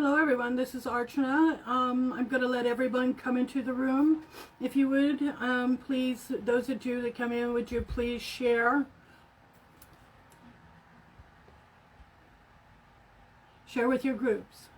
Hello everyone, this is Archana. I'm going to let everyone come into the room. If you would, please, those of you that come in, would you please share with your groups.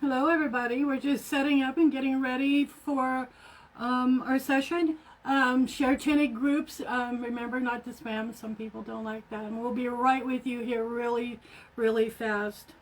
Hello everybody, we're just setting up and getting ready for our session. Share 10 groups. Remember not to spam, some people don't like that. And we'll be right with you here really, really fast.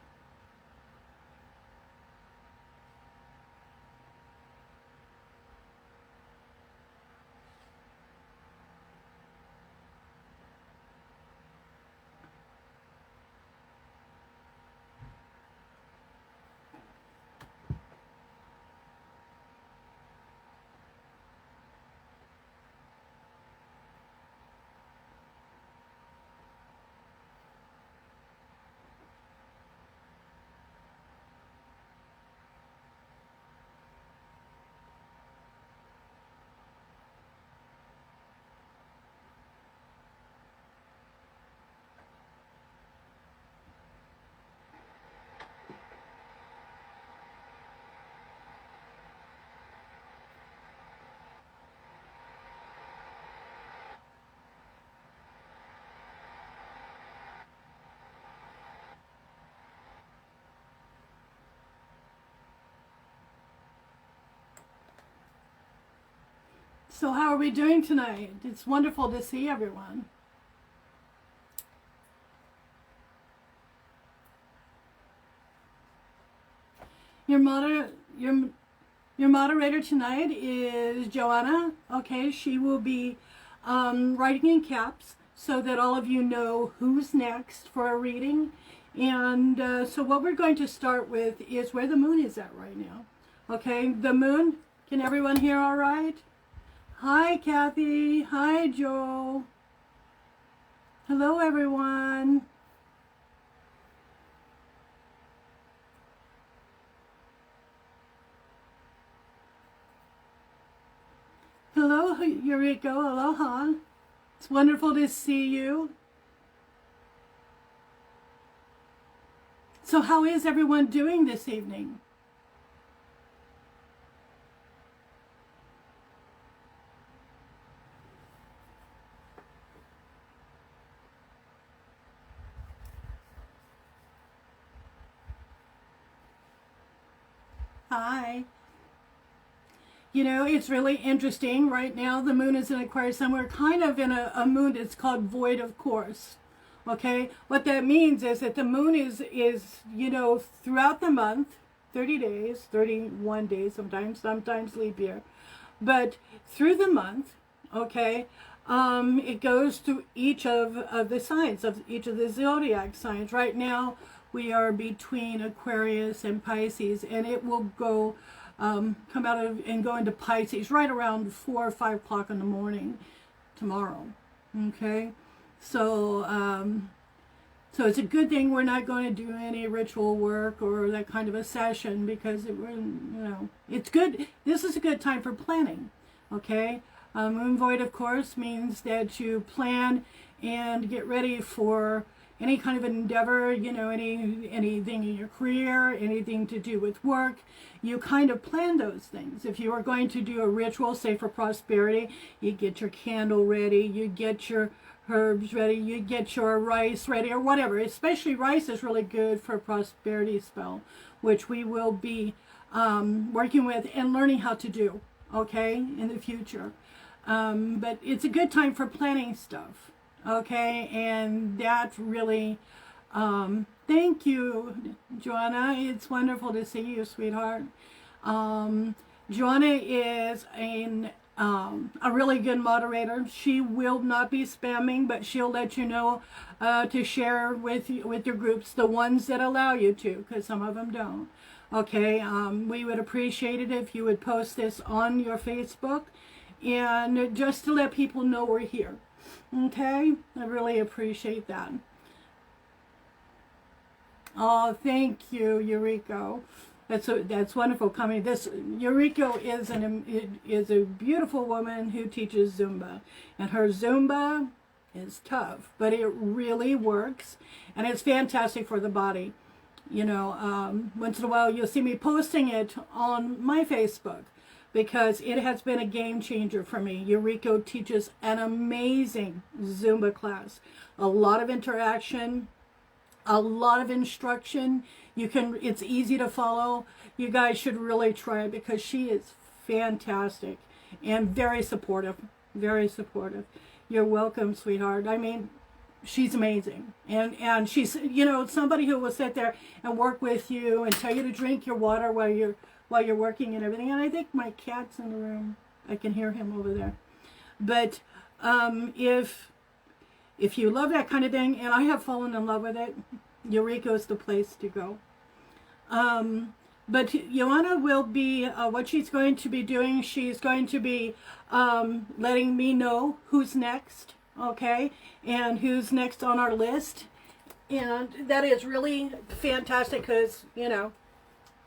So how are we doing tonight? It's wonderful to see everyone. Your moderator tonight is Joanna. Okay, she will be writing in caps so that all of you know who's next for a reading. And so what we're going to start with is where the moon is at right now. Okay, the moon, can everyone hear all right? Hi, Kathy. Hi, Joe. Hello, everyone. Hello, Eureka. Aloha. It's wonderful to see you. So how is everyone doing this evening? Hi. You know, it's really interesting. Right now, the moon is in Aquarius, and we're kind of in a moon that's called void of course. Okay? What that means is that the moon is you know, throughout the month, 30 days, 31 days sometimes leap year. But through the month, okay, it goes through each of the signs, of each of the zodiac signs. Right now, we are between Aquarius and Pisces, and it will go come out of and go into Pisces right around 4 or 5 o'clock in the morning tomorrow. Okay, so so it's a good thing we're not going to do any ritual work or that kind of a session, because it's good. This is a good time for planning. Okay, moon void, of course, means that you plan and get ready for any kind of endeavor, you know, anything in your career, anything to do with work. You kind of plan those things. If you are going to do a ritual, say for prosperity, you get your candle ready, you get your herbs ready, you get your rice ready, or whatever. Especially rice is really good for a prosperity spell, which we will be working with and learning how to do, okay, in the future. But it's a good time for planning stuff. Okay, and that really, thank you, Joanna. It's wonderful to see you, sweetheart. Joanna is an a really good moderator. She will not be spamming, but she'll let you know to share with your groups, the ones that allow you to, because some of them don't. Okay, we would appreciate it if you would post this on your Facebook, and just to let people know we're here. Okay, I really appreciate that. Oh, thank you, Eureka. That's wonderful coming. This Eureka is a beautiful woman who teaches Zumba, and her Zumba is tough, but it really works, and it's fantastic for the body. You know, once in a while you'll see me posting it on my Facebook because it has been a game changer for me. Eureka teaches an amazing Zumba class, a lot of interaction, a lot of instruction. It's easy to follow. You guys should really try it because she is fantastic and very supportive. Very supportive. You're welcome, sweetheart. I mean, she's amazing. And she's, you know, somebody who will sit there and work with you and tell you to drink your water while you're working and everything. And I think my cat's in the room. I can hear him over there. But if you love that kind of thing, and I have fallen in love with it, Eureka is the place to go. But Joanna will be, what she's going to be doing, she's going to be letting me know who's next, okay, and who's next on our list. And that is really fantastic because, you know,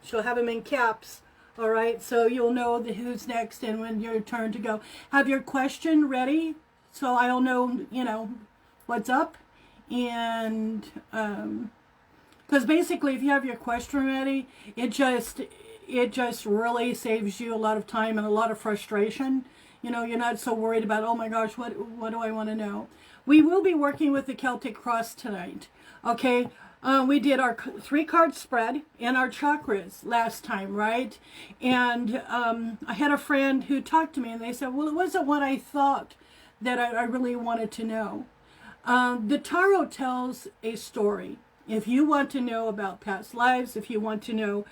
she'll have them in caps, all right, so you'll know who's next and when your turn to go. Have your question ready so I'll know, you know, what's up. And because basically if you have your question ready, it just really saves you a lot of time and a lot of frustration. You know, you're not so worried about, oh my gosh, what do I want to know. We will be working with the Celtic Cross tonight. Okay, we did our 3-card spread and our chakras last time, right? And I had a friend who talked to me and they said, well, it wasn't what I thought that I really wanted to know. The tarot tells a story. If you want to know about past lives, if you want to know,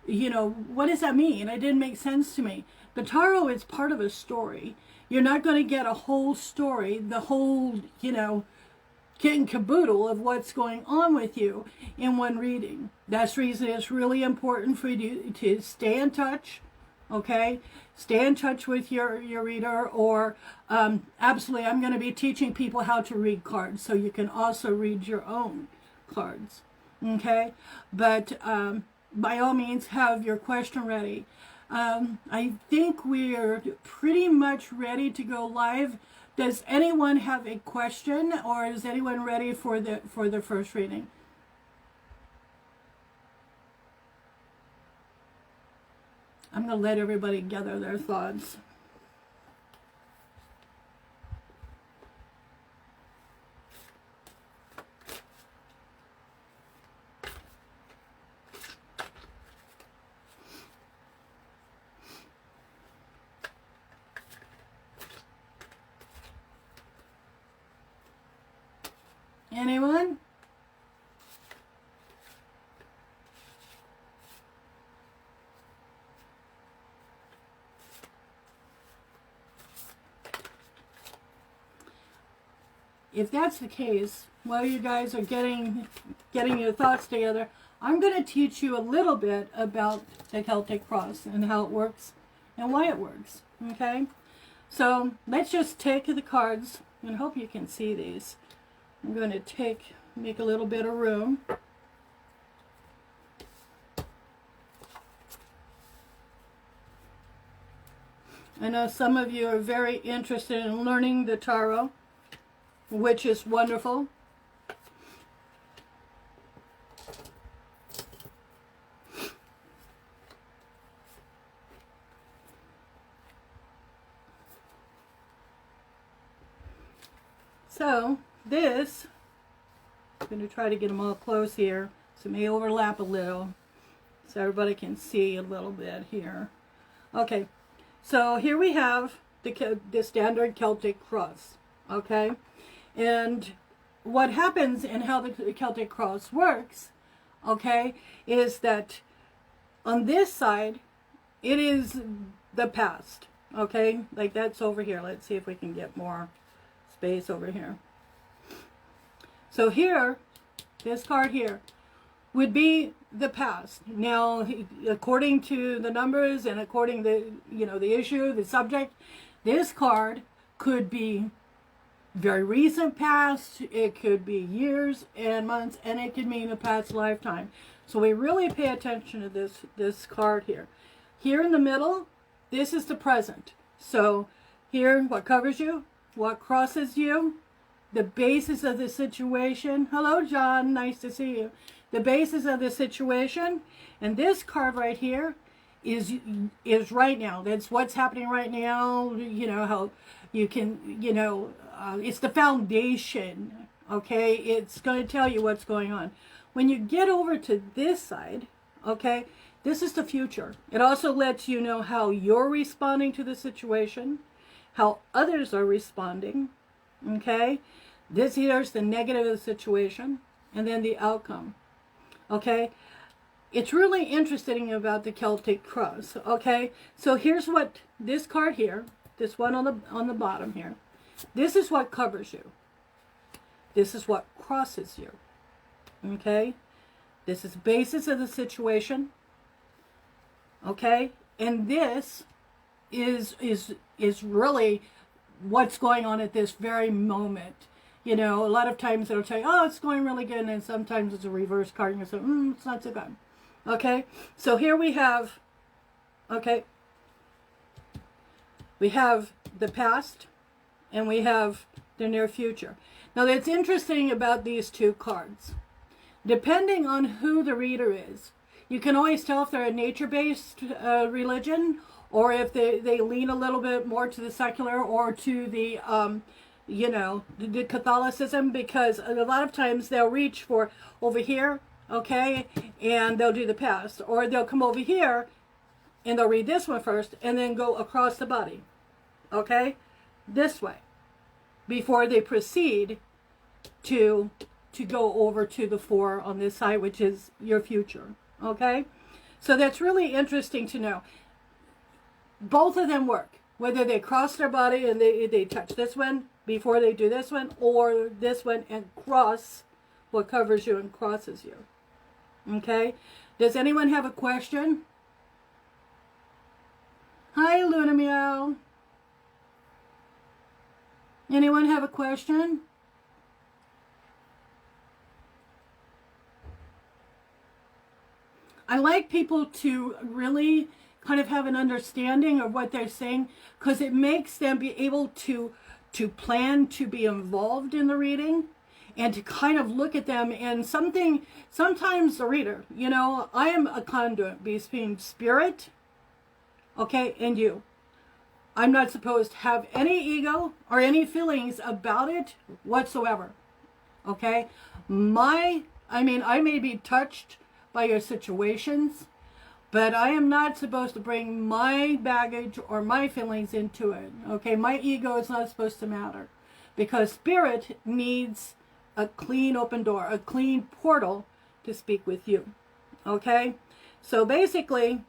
you know, what does that mean? It didn't make sense to me. The tarot is part of a story. You're not going to get a whole story, the whole, you know, kit and caboodle of what's going on with you in one reading. That's the reason it's really important for you to stay in touch. Okay, stay in touch with your reader, or absolutely, I'm going to be teaching people how to read cards, so you can also read your own cards. Okay, but by all means, have your question ready. I think we're pretty much ready to go live. Does anyone have a question, or is anyone ready for the first reading? I'm going to let everybody gather their thoughts. Anyone? If that's the case, while you guys are getting your thoughts together, I'm going to teach you a little bit about the Celtic Cross and how it works and why it works. Okay? So let's just take the cards, and I hope you can see these. I'm going to make a little bit of room. I know some of you are very interested in learning the tarot, which is wonderful. So this, I'm going to try to get them all close here, so it may overlap a little, so everybody can see a little bit here. Okay, so here we have the standard Celtic cross, okay? And what happens and how the Celtic cross works, okay, is that on this side, it is the past, Okay, like that's over here. Let's see if we can get more space over here. So here, this card here would be the past. Now, according to the numbers and according to, the issue, the subject, this card could be very recent past, it could be years and months, and it could mean a past lifetime. So we really pay attention to this card here. Here in the middle, this is the present. So here, what covers you, what crosses you, the basis of the situation. Hello, John, nice to see you. The basis of the situation, and this card right here is right now. That's what's happening right now. How you can, it's the foundation. Okay, it's going to tell you what's going on. When you get over to this side, okay, this is the future. It also lets you know how you're responding to the situation, how others are responding. Okay, this here's the negative of the situation, and then the outcome. Okay, it's really interesting about the Celtic cross. Okay, so here's what this card here, this one on the bottom here, this is what covers you. This is what crosses you. Okay, this is the basis of the situation. Okay, and this is really what's going on at this very moment. A lot of times it'll tell you, oh, it's going really good, and sometimes it's a reverse card, and you say, it's not so good. Okay, so here we have, we have the past, and we have the near future. Now, that's interesting about these two cards. Depending on who the reader is, you can always tell if they're a nature-based religion, or if they lean a little bit more to the secular or to the the Catholicism, because a lot of times they'll reach for over here, okay, and they'll do the past, or they'll come over here and they'll read this one first and then go across the body, okay, this way, before they proceed to go over to the 4 on this side, which is your future. Okay, so that's really interesting to know. Both of them work, whether they cross their body and they touch this one before they do this one, or this one and cross what covers you and crosses you. Okay, does anyone have a question? Hi, Luna Meow. Anyone have a question? I like people to really kind of have an understanding of what they're saying, because it makes them be able to plan to be involved in the reading and to kind of look at them and sometimes the reader, I am a conduit between spirit, okay, and you. I'm not supposed to have any ego or any feelings about it whatsoever, okay? I may be touched by your situations, but I am not supposed to bring my baggage or my feelings into it. Okay, my ego is not supposed to matter, because spirit needs a clean open door, a clean portal to speak with you. Okay, so basically,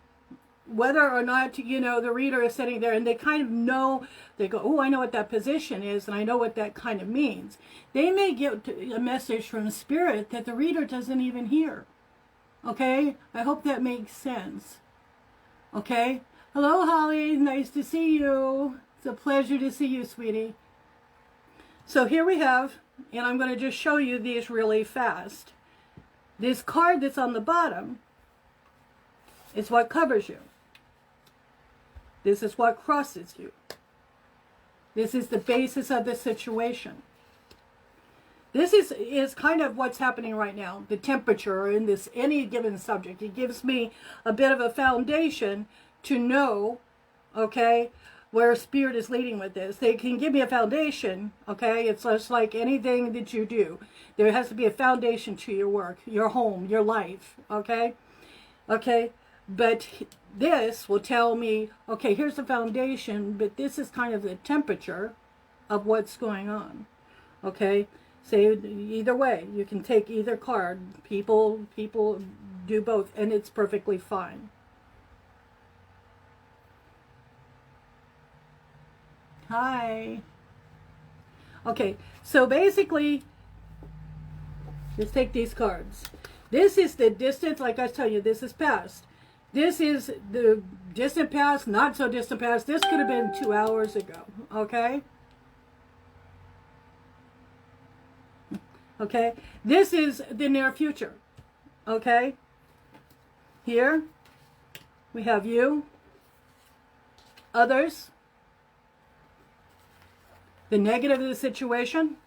whether or not the reader is sitting there and they kind of know, they go, oh, I know what that position is, and I know what that kind of means. They may get a message from spirit that the reader doesn't even hear. Okay, I hope that makes sense. Okay, hello, Holly, nice to see you. It's a pleasure to see you, sweetie. So here we have, and I'm going to just show you these really fast. This card that's on the bottom is what covers you. This is what crosses you. This is the basis of the situation. This is kind of what's happening right now, the temperature in this any given subject. It gives me a bit of a foundation to know, okay, where spirit is leading with this. They can give me a foundation, okay? It's just like anything that you do. There has to be a foundation to your work, your home, your life, okay? Okay, but this will tell me, okay, here's the foundation, but this is kind of the temperature of what's going on, okay? Say either way, you can take either card. People do both, and it's perfectly fine. Hi. Okay, so basically, let's take these cards. This is the distance, like I tell you, this is past. This is the distant past, not so distant past. This could have been 2 hours ago, okay? Okay, this is the near future, okay? Here, we have you, others, the negative of the situation,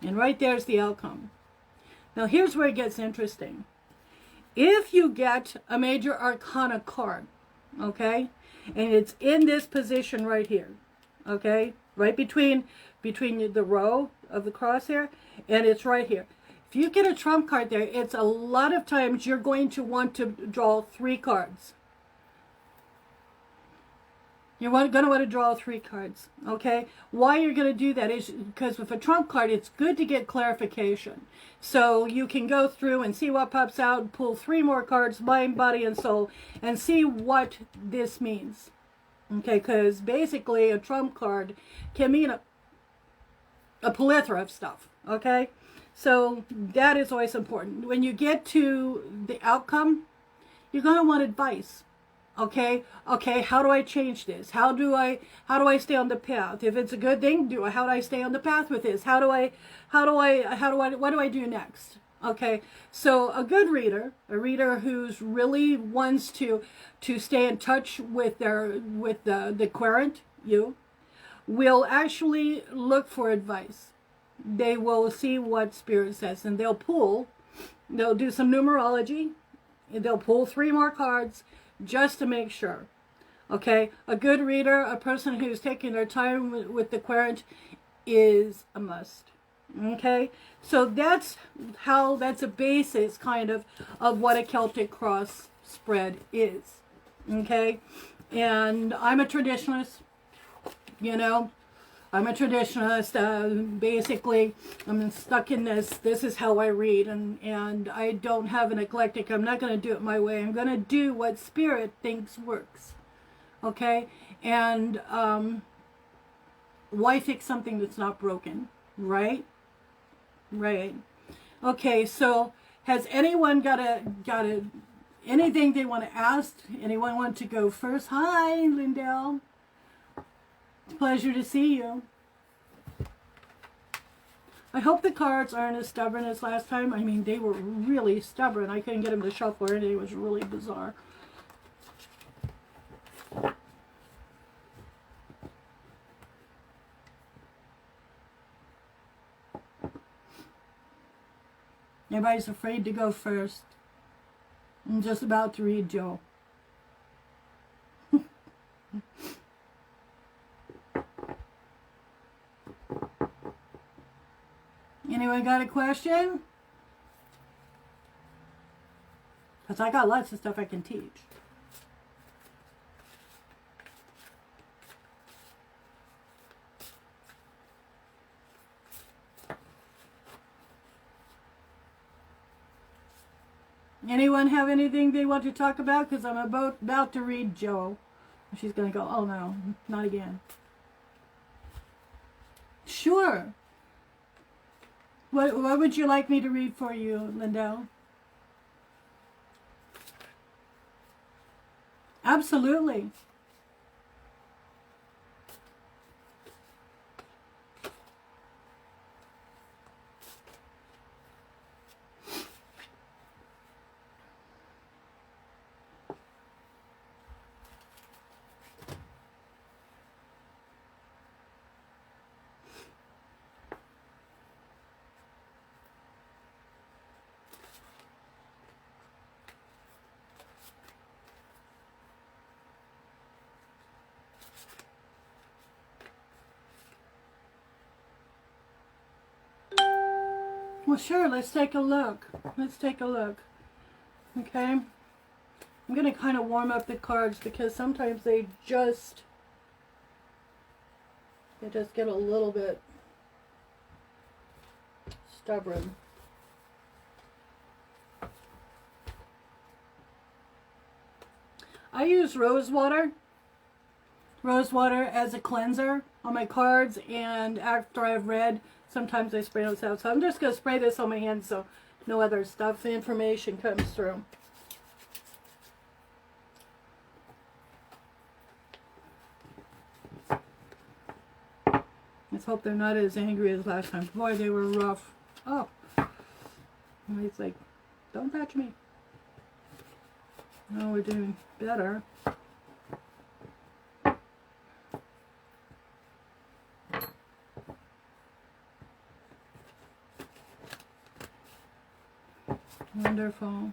and right there's the outcome. Now here's where it gets interesting. If you get a major arcana card, okay, and it's in this position right here, okay, right between the row of the crosshair, and it's right here. If you get a trump card there, it's a lot of times you're going to want to draw 3 cards. You're going to want to draw 3 cards, okay? Why you're going to do that is because with a trump card, it's good to get clarification. So you can go through and see what pops out, and pull 3 more cards, mind, body, and soul, and see what this means. Okay, because basically a trump card can mean a plethora of stuff, okay? So that is always important. When you get to the outcome, you're going to want advice. Okay, how do I change this? How do I stay on the path? If it's a good thing, how do I stay on the path with this? What do I do next? Okay, so a good reader, a reader who's really wants to stay in touch with the querent, you, will actually look for advice. They will see what Spirit says, and they'll do some numerology, and they'll pull 3 more cards, just to make sure. Okay, a good reader, a person who's taking their time with the querent, is a must. Okay, so that's a basis kind of what a Celtic cross spread is. Okay, and I'm a traditionalist, you know. I'm a traditionalist. Basically, I'm stuck in this. This is how I read, and I don't have an eclectic. I'm not going to do it my way. I'm going to do what Spirit thinks works. Okay? And why fix something that's not broken? Right? Right. Okay, so has anyone got anything they want to ask? Anyone want to go first? Hi, Lindell. Pleasure to see you. I hope the cards aren't as stubborn as last time. I mean, they were really stubborn. I couldn't get them to shuffle or anything. It was really bizarre. Everybody's afraid to go first. I'm just about to read Joe. Anyone got a question? Because I got lots of stuff I can teach. Anyone have anything they want to talk about? Because I'm about to read Joe. She's going to go, oh no, not again. Sure. What would you like me to read for you, Lindell? Absolutely. Well, sure, let's take a look. Let's take a look. Okay? I'm going to kind of warm up the cards because sometimes they just get a little bit stubborn. I use rose water rose water as a cleanser on my cards, and after I've read, sometimes I spray those out. So I'm just going to spray this on my hands so no other stuff, information comes through. Let's hope they're not as angry as last time. Boy, they were rough. Oh. And he's like, don't touch me. No, we're doing better. Wonderful.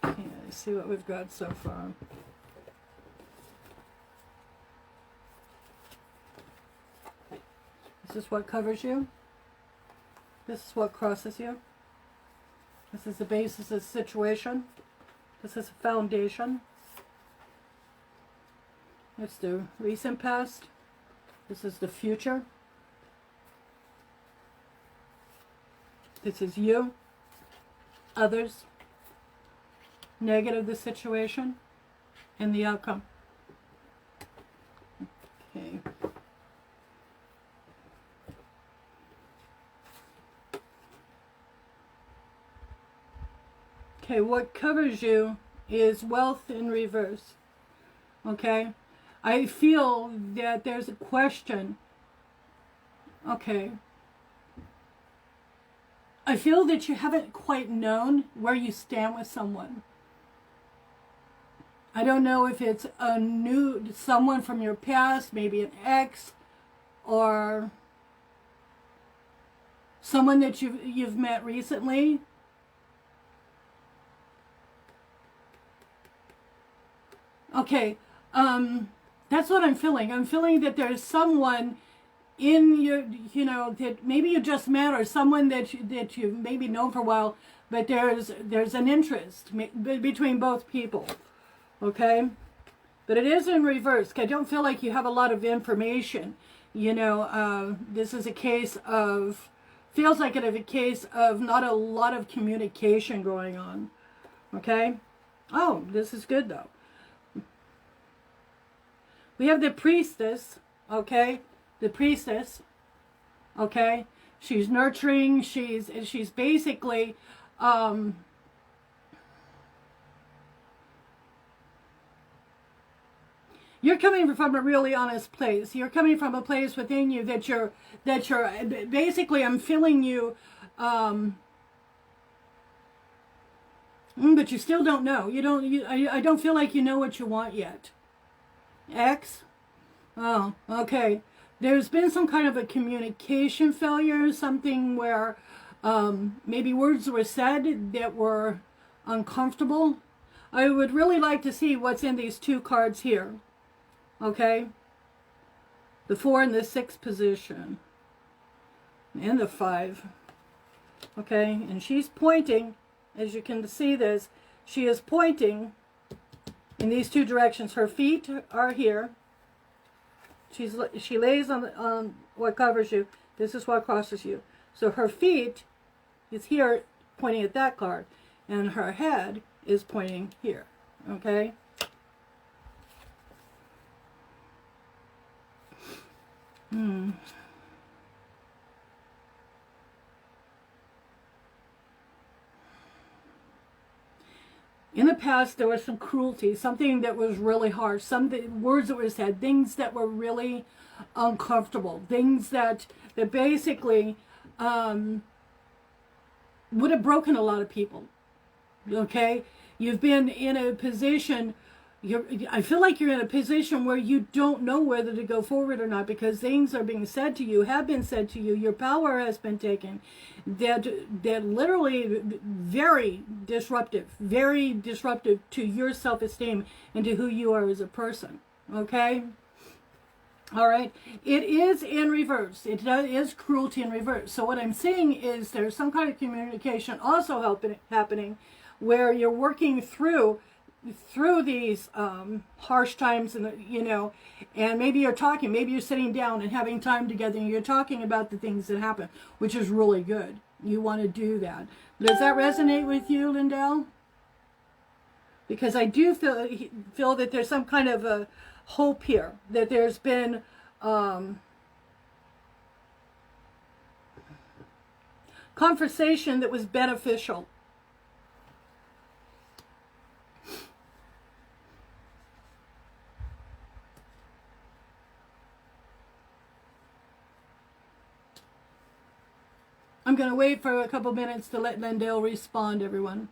Okay, let's see what we've got so far. This is what covers you. This is what crosses you. This is the basis of the situation. This is a foundation. It's the recent past. This is the future. This is you. Others. Negative the situation. And the outcome. Okay. Okay, what covers you is wealth in reverse. Okay? I feel that there's a question. Okay. I feel that you haven't quite known where you stand with someone. I don't know if it's someone from your past, maybe an ex, or someone that you've met recently. Okay, that's what I'm feeling. I'm feeling that there's someone in your, that maybe you just met, or someone that you've maybe known for a while, but there's an interest between both people. Okay, but it is in reverse. I don't feel like you have a lot of information. This is a case of, feels like a case of not a lot of communication going on. Okay, oh, this is good though. We have the priestess, okay? The priestess, okay? She's nurturing. She's basically, you're coming from a really honest place. You're coming from a place within you that you're basically, I'm feeling you, but you still don't know. I don't feel like you know what you want yet. X? Oh, okay. There's been some kind of a communication failure, something where maybe words were said that were uncomfortable. I would really like to see what's in these two cards here. Okay? The 4 and the 6 position. And the 5. Okay? And she's pointing, as you can see this, she is pointing in these two directions. Her feet are here. She lays on what covers you. This is what crosses you. So her feet is here, pointing at that card, and her head is pointing here. Okay. In the past, there was some cruelty, something that was really harsh, some words that were said, things that were really uncomfortable, things that basically would have broken a lot of people. Okay? You've been in a position, I feel like you're in a position where you don't know whether to go forward or not, because things are being said to you, have been said to you, your power has been taken, that literally very disruptive to your self-esteem and to who you are as a person. Okay? All right? It is in reverse. It is cruelty in reverse. So what I'm seeing is there's some kind of communication also happening where you're working through these harsh times, and and maybe you're sitting down and having time together, and you're talking about the things that happen, which is really good. You want to do that. Does that resonate with you, Lindell? Because I do feel that there's some kind of a hope here, that there's been conversation that was beneficial. I'm going to wait for a couple minutes to let Lindell respond, everyone.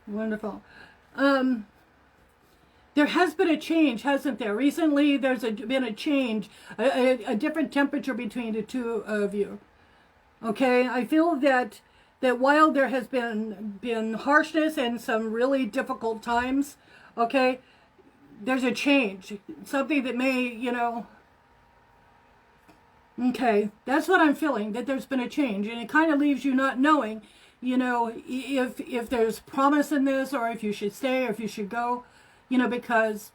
Wonderful. There has been a change, hasn't there? Recently, there's been a change, a different temperature between the two of you. Okay, I feel that while there has been harshness and some really difficult times, okay, there's a change, something that may, okay, that's what I'm feeling, that there's been a change, and it kind of leaves you not knowing, if there's promise in this, or if you should stay, or if you should go, because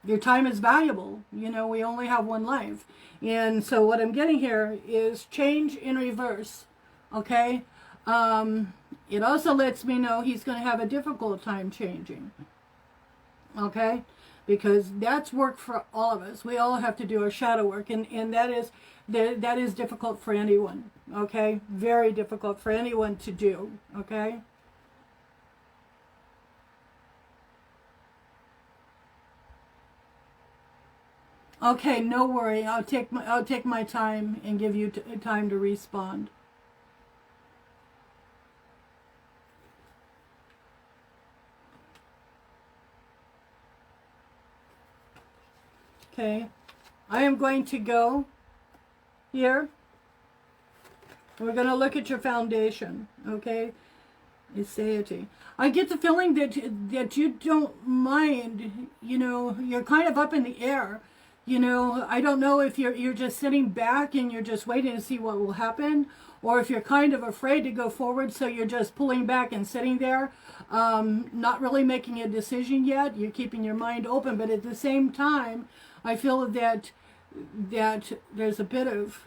your time is valuable. We only have one life. And so what I'm getting here is change in reverse, okay? It also lets me know he's going to have a difficult time changing, okay? Because that's work for all of us. We all have to do our shadow work, and that is difficult for anyone, okay? Very difficult for anyone to do, okay? Okay, no worry. I'll take my time and give you time to respond. Okay, I am going to go here. We're going to look at your foundation, okay? Aseity. I get the feeling that you don't mind, you're kind of up in the air. I don't know if you're just sitting back and you're just waiting to see what will happen, or if you're kind of afraid to go forward, so you're just pulling back and sitting there, not really making a decision yet. You're keeping your mind open, but at the same time, I feel that there's a bit of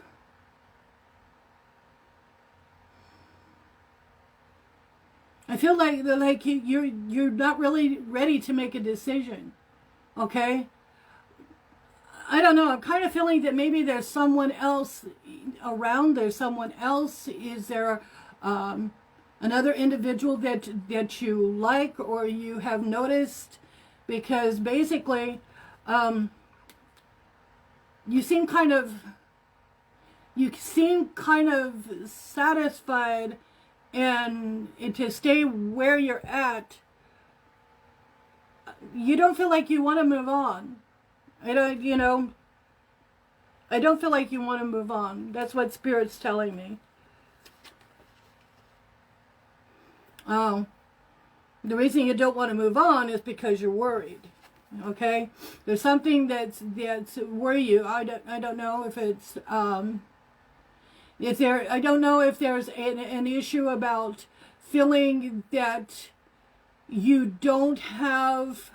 I feel like you're not really ready to make a decision, okay? I don't know. I'm kind of feeling that maybe there's someone else around. There's someone else. Is there another individual that you like or you have noticed? Because basically, you seem kind of satisfied, and to stay where you're at. You don't feel like you want to move on. I don't feel like you want to move on. That's what Spirit's telling me. The reason you don't want to move on is because you're worried. Okay? There's something that's worry you. I don't know if it's I don't know if there's an issue about feeling that you don't have.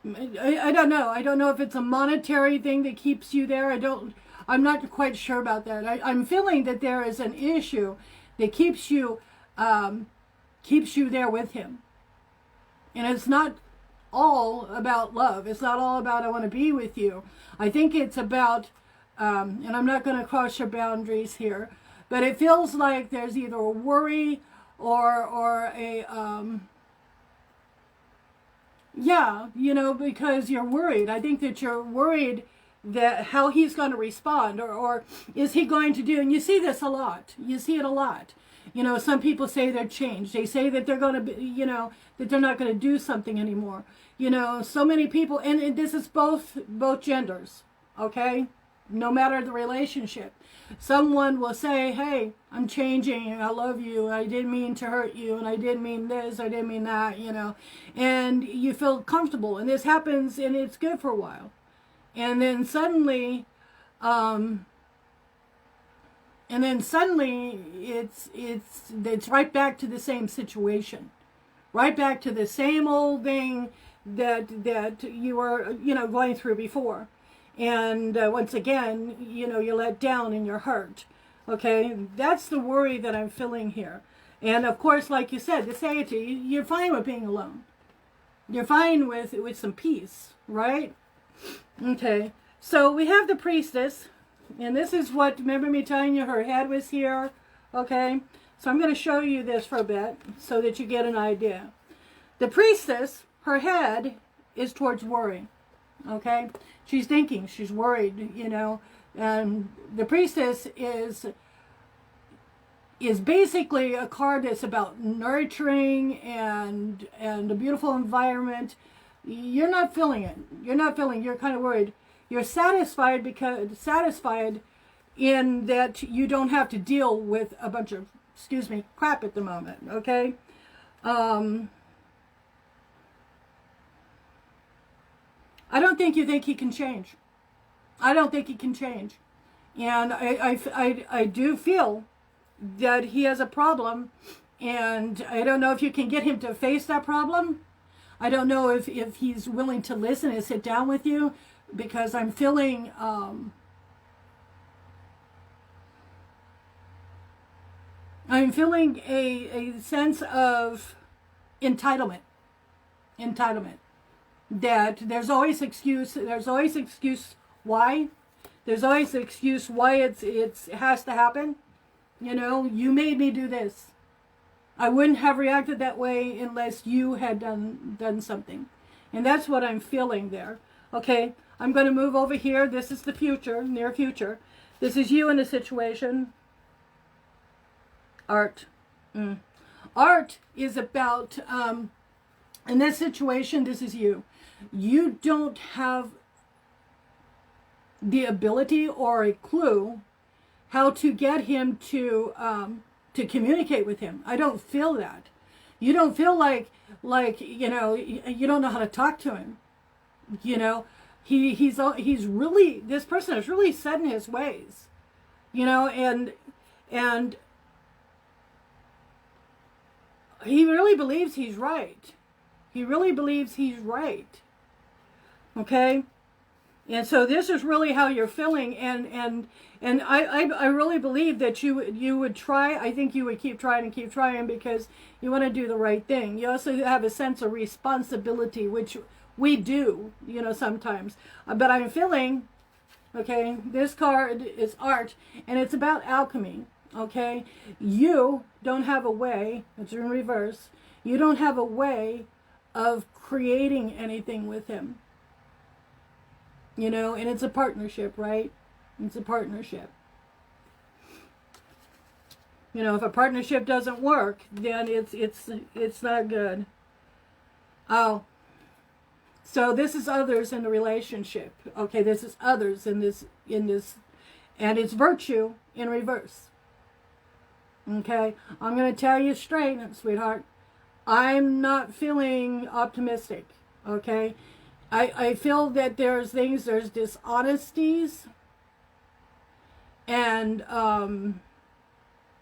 I don't know. I don't know if it's a monetary thing that keeps you there. I'm not quite sure about that. I'm feeling that there is an issue that keeps you there with him. And it's not all about love. It's not all about I want to be with you. I think it's about, and I'm not going to cross your boundaries here, but it feels like there's either a worry or a yeah, because you're worried. I think that you're worried that how he's going to respond, or is he going to do, and you see this a lot, you see it a lot. You know, some people say they're changed. They say that they're going to be, you know, that they're not going to do something anymore. You know, so many people, and this is both genders, okay? No matter the relationship. Someone will say, hey, I'm changing, I love you, I didn't mean to hurt you, and I didn't mean this, I didn't mean that, you know. And you feel comfortable, and this happens, and it's good for a while. And then suddenly, it's right back to the same situation, right back to the same old thing that you were, you know, going through before. And once again, you know, you're let down and you're hurt. Okay, that's the worry that I'm feeling here. And of course, like you said, the satiety, you're fine with being alone. You're fine with some peace, right? Okay, so we have the priestess. And this is what, remember me telling you her head was here, okay? So I'm going to show you this for a bit so that you get an idea. The priestess, her head is towards worry, okay? She's thinking, she's worried, you know. And the priestess is basically a card that's about nurturing and a beautiful environment. You're not feeling it. You're kind of worried. You're satisfied in that you don't have to deal with a bunch of, crap at the moment, okay? I don't think you think he can change. I don't think he can change. And I do feel that he has a problem, and I don't know if you can get him to face that problem. I don't know if he's willing to listen and sit down with you, because I'm feeling a sense of entitlement. That there's always excuse why. There's always an excuse why it has to happen. You know, you made me do this. I wouldn't have reacted that way unless you had done something. And that's what I'm feeling there. Okay, I'm going to move over here. This is the future, near future. This is you in a situation. Art. Art is about, in this situation, this is you. You don't have the ability or a clue how to get him to communicate with him. I don't feel that. You don't feel like you know, you don't know how to talk to him. You know, he's really, this person is really set in his ways. You know, and he really believes he's right. He really believes he's right. Okay? And so this is really how you're feeling, and I really believe that you would try. I think you would keep trying because you want to do the right thing. You also have a sense of responsibility, which we do, you know, sometimes. But I'm feeling, okay, this card is art, and it's about alchemy, okay? You don't have a way, it's in reverse, you don't have a way of creating anything with him. You know, and it's a partnership, right? It's a partnership. You know, if a partnership doesn't work, then it's not good. Oh, so this is others in the relationship. Okay, this is others in this, and it's virtue in reverse. Okay, I'm going to tell you straight, sweetheart, I'm not feeling optimistic. Okay. I feel that there's dishonesties and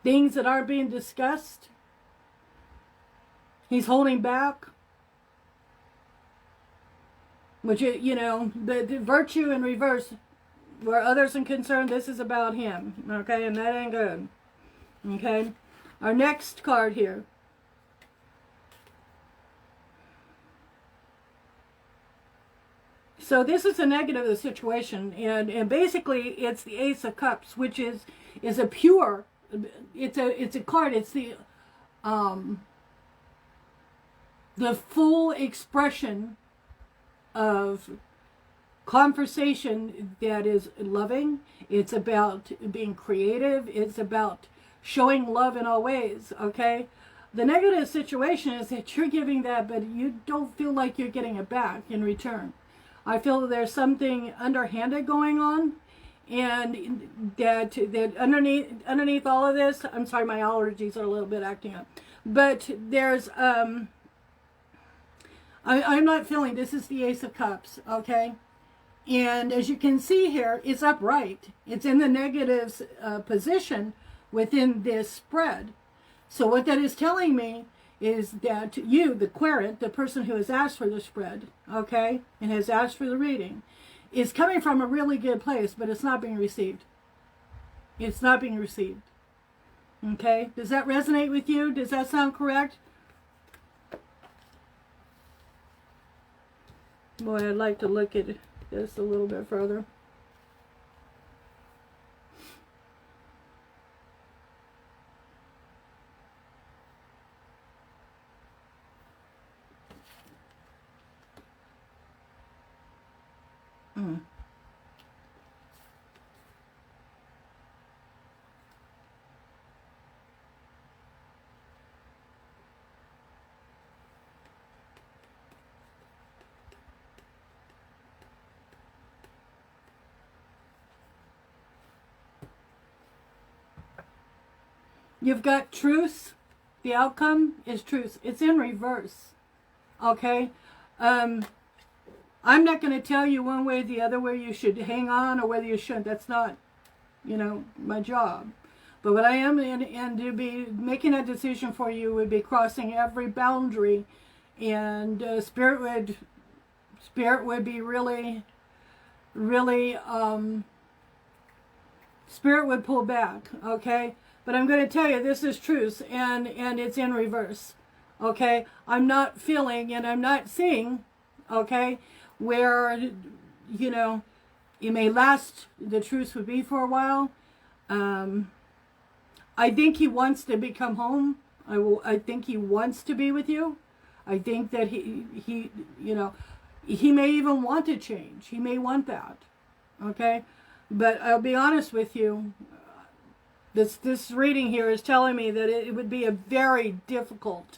things that aren't being discussed. He's holding back. Which, you know, the virtue in reverse, where others are concerned, this is about him. Okay, and that ain't good. Okay, our next card here. So this is a negative of the situation, and basically it's the Ace of Cups, which is a pure, it's a card, it's the full expression of conversation that is loving. It's about being creative. It's about showing love in all ways, okay? The negative situation is that you're giving that, but you don't feel like you're getting it back in return. I feel that there's something underhanded going on, and that underneath all of this, I'm sorry, my allergies are a little bit acting up, but there's I'm not feeling, this is the Ace of Cups, okay? And as you can see here, it's upright. It's in the negative position within this spread. So what that is telling me is that you, the querent, the person who has asked for the spread, okay, and has asked for the reading, is coming from a really good place, but it's not being received. It's not being received. Okay? Does that resonate with you? Does that sound correct? Boy, I'd like to look at this a little bit further. You've got truth. The outcome is truth. It's in reverse. Okay? I'm not going to tell you one way or the other where you should hang on or whether you shouldn't. That's not, my job. But what I am and to be making a decision for you would be crossing every boundary, and spirit would be really, spirit would pull back. Okay. But I'm going to tell you, this is truth, and it's in reverse, okay? I'm not feeling and I'm not seeing, okay, where, it may last, the truth would be for a while. I think he wants to become home. I think he wants to be with you. I think that he may even want to change. He may want that, okay? But I'll be honest with you. This reading here is telling me that it would be a very difficult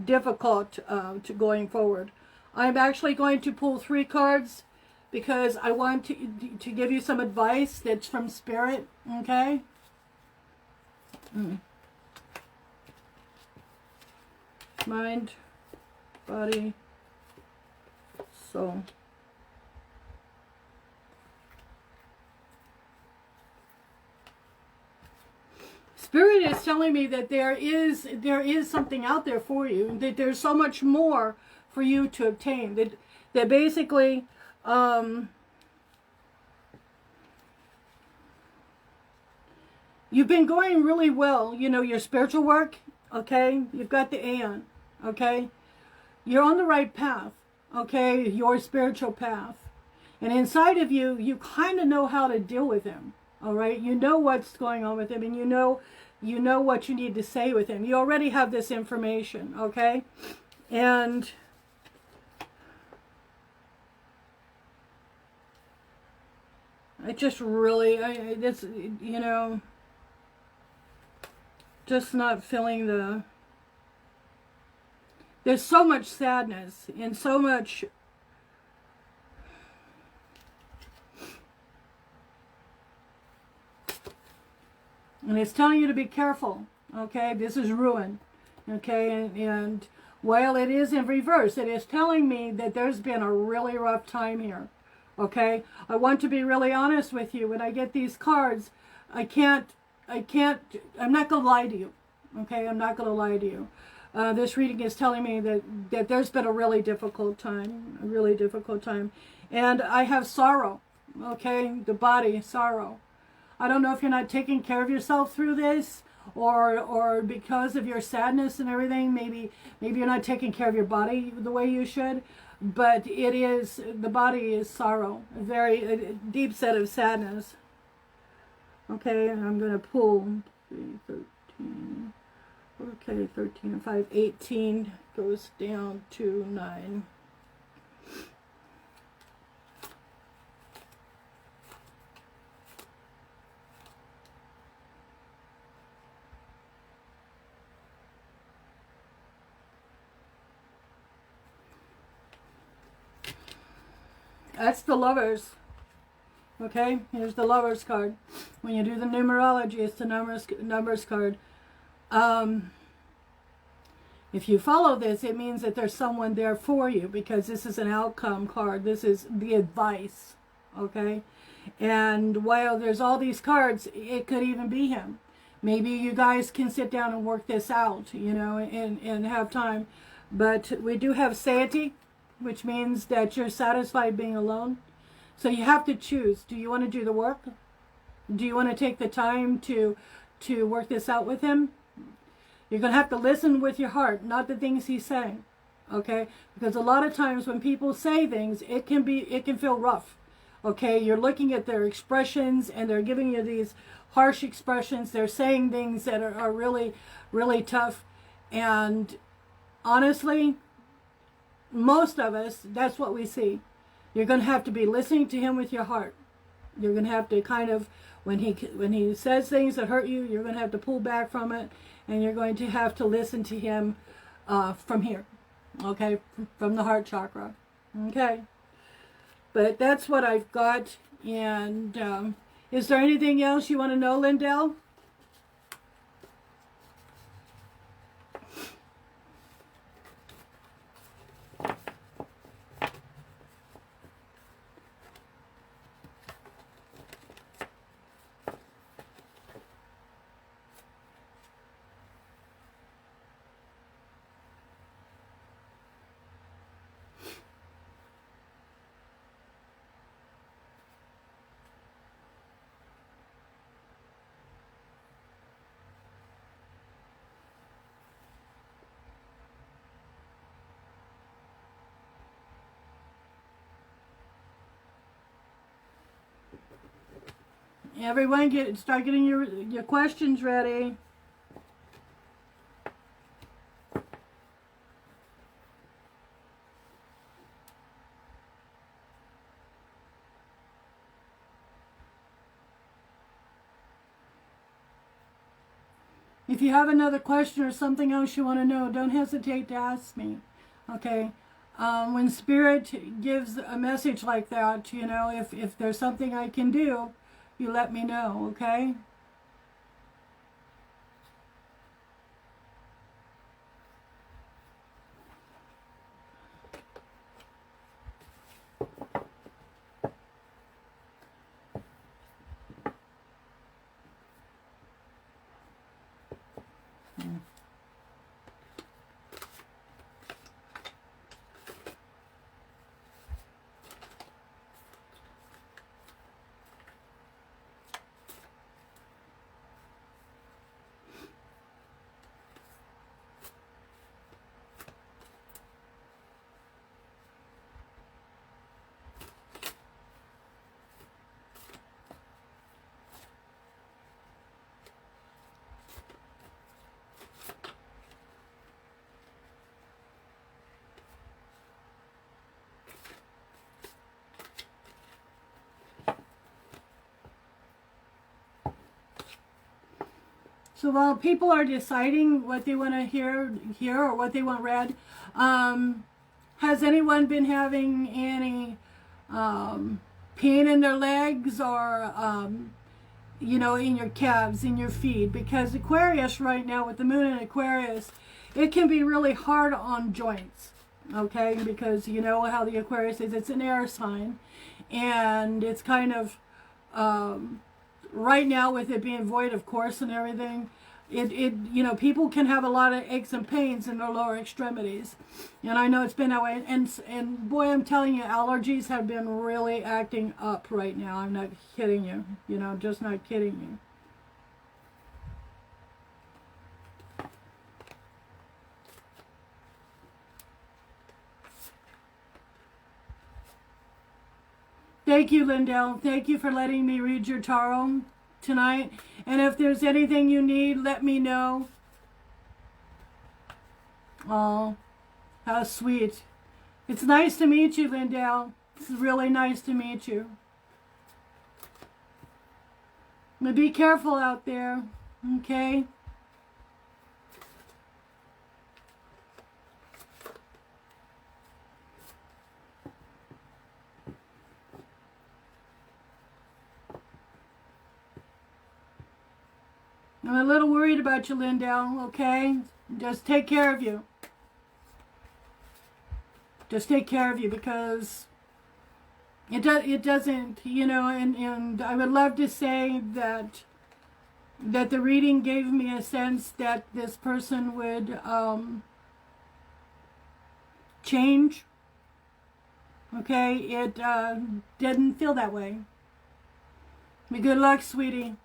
to going forward. I'm actually going to pull 3 cards because I want to give you some advice that's from Spirit, okay? Mind, body, soul. Spirit is telling me that there is something out there for you, that there's so much more for you to obtain, that basically you've been going really well, your spiritual work, okay? You've got the Aeon, okay? You're on the right path, okay? Your spiritual path. And inside of you, you kind of know how to deal with him, all right? You know what's going on with him, and you know what you need to say with him. You already have this information, okay? And I just really, just not feeling there's so much sadness and so much, and it's telling you to be careful, okay? This is ruin, okay? And while it is in reverse, it is telling me that there's been a really rough time here, okay? I want to be really honest with you. When I get these cards, I'm not going to lie to you, okay? I'm not going to lie to you. This reading is telling me that there's been a really difficult time, And I have sorrow, okay? The body, sorrow. I don't know if you're not taking care of yourself through this, or because of your sadness and everything, maybe you're not taking care of your body the way you should, but the body is sorrow, a deep set of sadness. Okay, and I'm going to pull 3, 13, okay, 13 and 5, 18 goes down to 9. That's the Lovers. Okay, here's the Lovers card. When you do the numerology, it's the numbers card. If you follow this, it means that there's someone there for you, because this is an outcome card. This is the advice, okay? And while there's all these cards, it could even be him. Maybe you guys can sit down and work this out, you know, and have time. But we do have satiety, which means that you're satisfied being alone. So you have to choose. Do you want to do the work? Do you want to take the time to work this out with him? You're going to have to listen with your heart, not the things he's saying, okay? Because a lot of times when people say things, it can feel rough, okay? You're looking at their expressions, and they're giving you these harsh expressions. They're saying things that are really, really tough. And honestly, most of us, that's what we see. You're going to have to be listening to him with your heart. You're going to have to kind of, when he says things that hurt you, you're going to have to pull back from it. And you're going to have to listen to him from here, okay, from the heart chakra, okay. But that's what I've got. And is there anything else you want to know, Lindell? Everyone, start getting your questions ready. If you have another question or something else you want to know, don't hesitate to ask me, okay? When Spirit gives a message like that, you know, if there's something I can do, you let me know, okay? So while people are deciding what they want to hear or what they want read, has anyone been having any pain in their legs or, you know, in your calves, in your feet? Because Aquarius right now, with the moon in Aquarius, it can be really hard on joints, okay? Because you know how the Aquarius is, it's an air sign. And it's kind of... right now, with it being void of course and everything, it you know, people can have a lot of aches and pains in their lower extremities, and I know it's been that way. And boy, I'm telling you, allergies have been really acting up right now. I'm not kidding you. You know, just not kidding you. Thank you, Lindell. Thank you for letting me read your tarot tonight. And if there's anything you need, let me know. Oh, how sweet. It's nice to meet you, Lindell. It's really nice to meet you. But be careful out there, okay? I'm a little worried about you, Lindell, okay? Just take care of you. Just take care of you, because it doesn't, you know, and I would love to say that the reading gave me a sense that this person would change. Okay, it didn't feel that way. Good luck, sweetie.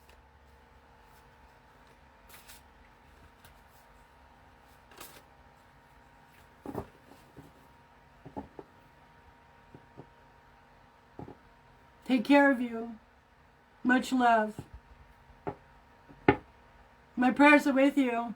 Take care of you. Much love. My prayers are with you.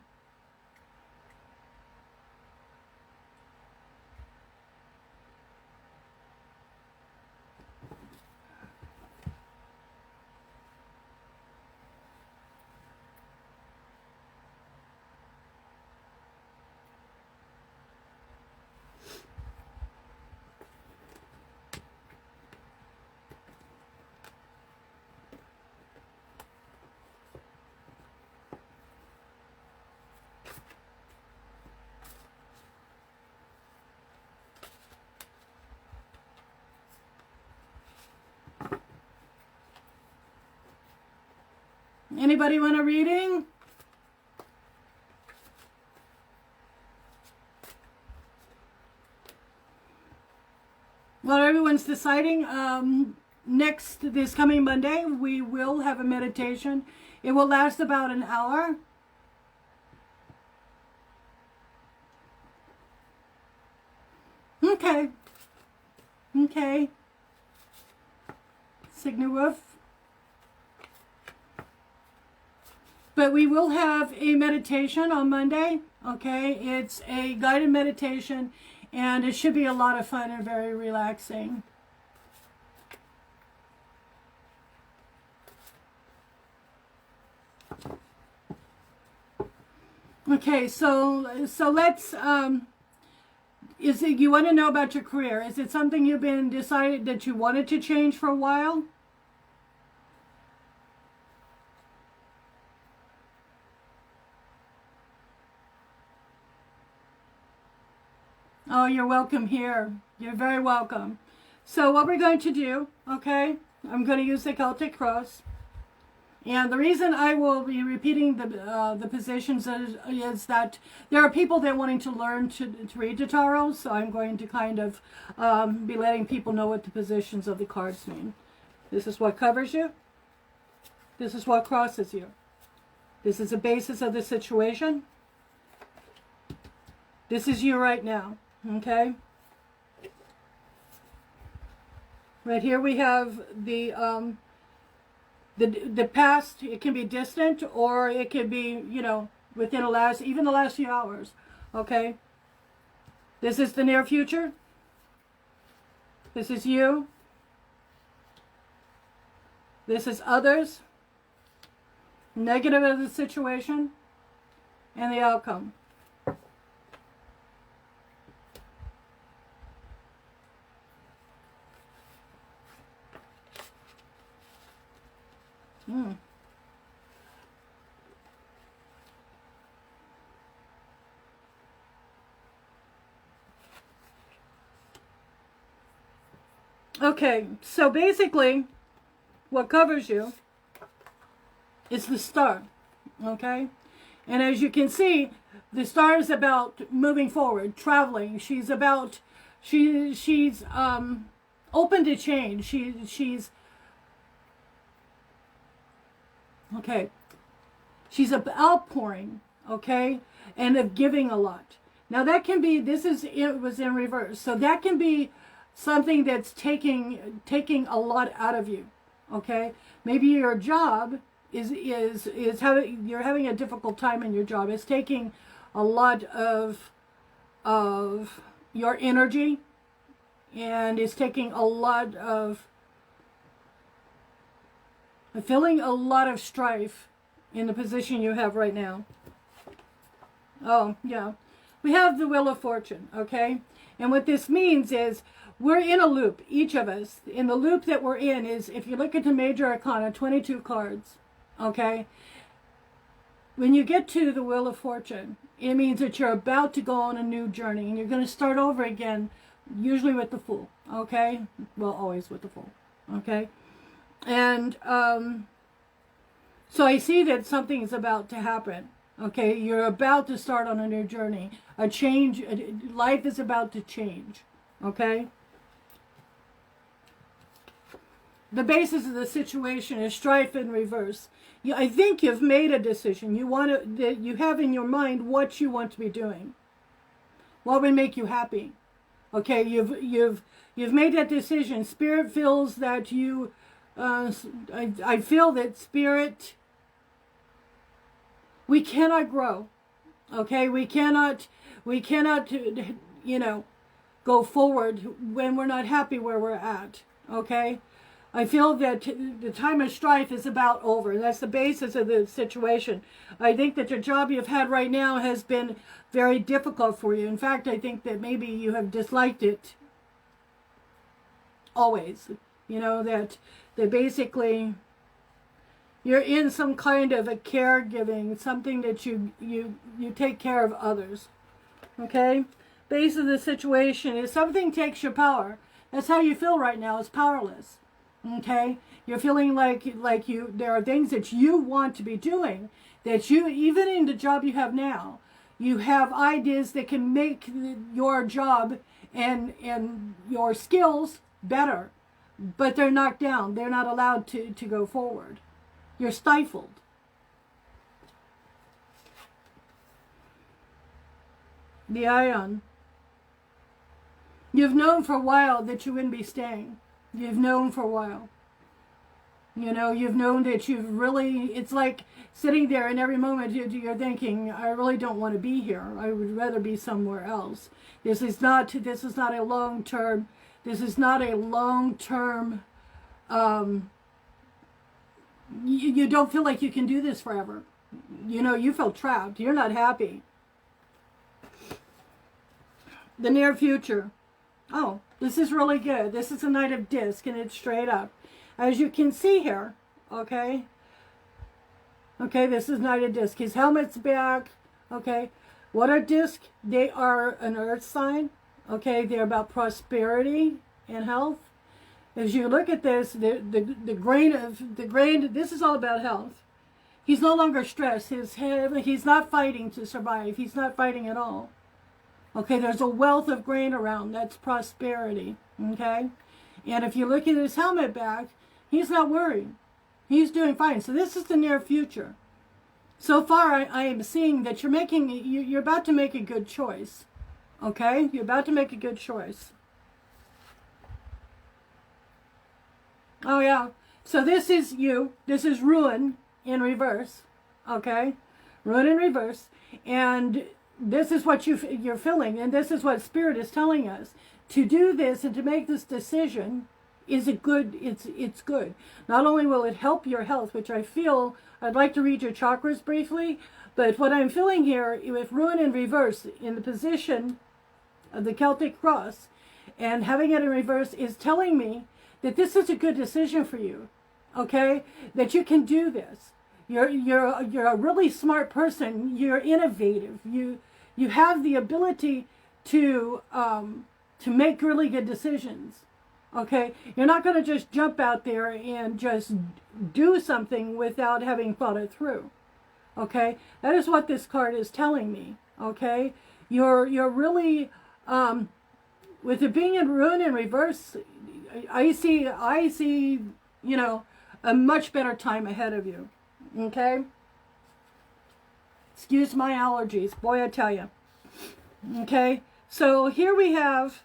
Anybody want a reading? Well, everyone's deciding. This coming Monday, we will have a meditation. It will last about an hour. Okay. Okay. Signal Wolf. But we will have a meditation on Monday, okay? It's a guided meditation, and it should be a lot of fun and very relaxing. Okay, so let's, is it, you want to know about your career? Is it something you've been decided that you wanted to change for a while? Oh, you're welcome here. You're very welcome. So what we're going to do, okay, I'm going to use the Celtic cross. And the reason I will be repeating the positions is that there are people that are wanting to learn to read the tarot, so I'm going to kind of be letting people know what the positions of the cards mean. This is what covers you. This is what crosses you. This is the basis of the situation. This is you right now. Okay. Right here we have the past. It can be distant, or it can be, you know, within even the last few hours. Okay. This is the near future. This is you. This is others. Negative of the situation, and the outcome. Okay, so basically, what covers you is the star, okay? And as you can see, the star is about moving forward, traveling. She's about, she's open to change. She's okay. She's an outpouring, okay, and of giving a lot. Now that can be, it was in reverse. So that can be something that's taking a lot out of you, okay? Maybe your job is having, you're having a difficult time in your job. It's taking a lot of your energy, and it's taking a lot of, feeling a lot of strife in the position you have right now. Oh, yeah. We have the Wheel of Fortune, okay? And what this means is we're in a loop, each of us. In the loop that we're in is, if you look at the Major Arcana, 22 cards, okay? when you get to the Wheel of Fortune, it means that you're about to go on a new journey and you're going to start over again, usually with the Fool, okay? Well, always with the Fool, okay? And so I see that something is about to happen, okay? You're about to start on a new journey. A change, life is about to change, okay? The basis of the situation is strife in reverse. I think you've made a decision. You have in your mind what you want to be doing. What would make you happy? Okay, you've made that decision. Spirit feels that you. I feel that Spirit. We cannot grow. Okay, we cannot. Go forward when we're not happy where we're at. Okay. I feel that the time of strife is about over. That's the basis of the situation. I think that the job you've had right now has been very difficult for you. In fact, I think that maybe you have disliked it always. That basically you're in some kind of a caregiving, something that you take care of others. Okay? Base of the situation is something takes your power. That's how you feel right now. It's powerless. Okay, you're feeling like there are things that you want to be doing, that you, even in the job you have now, you have ideas that can make your job and your skills better, but they're knocked down. They're not allowed to go forward. You're stifled. The Ion. You've known for a while that you wouldn't be staying. You've known for a while. You've known that you've really, it's like sitting there and every moment you're thinking, I really don't want to be here. I would rather be somewhere else. This is not a long-term, you don't feel like you can do this forever. You feel trapped. You're not happy. The near future. Oh, this is really good. This is a Knight of Disc, and it's straight up. As you can see here, okay? Okay, this is Knight of Disc. His helmet's back, okay? What are disc? They are an earth sign, okay? They're about prosperity and health. As you look at this, the grain, this is all about health. He's no longer stressed. He's not fighting to survive. He's not fighting at all. Okay, there's a wealth of grain around. That's prosperity. Okay? And if you look at his helmet back, he's not worried. He's doing fine. So this is the near future. So far, I am seeing that you're about to make a good choice. Okay? You're about to make a good choice. Oh, yeah. So this is you. This is ruin in reverse. Okay? Ruin in reverse. And this is what you're feeling, and this is what Spirit is telling us. To do this and to make this decision is it's good. Not only will it help your health, which I feel, I'd like to read your chakras briefly, but what I'm feeling here with ruin in reverse in the position of the Celtic cross and having it in reverse is telling me that this is a good decision for you. Okay? That you can do this. You're a really smart person. You're innovative. You have the ability to make really good decisions. Okay? You're not going to just jump out there and just do something without having thought it through. Okay? That is what this card is telling me. Okay? You're really with it being in ruin in reverse, I see a much better time ahead of you. Okay? Excuse my allergies. Boy, I tell you. Okay? So here we have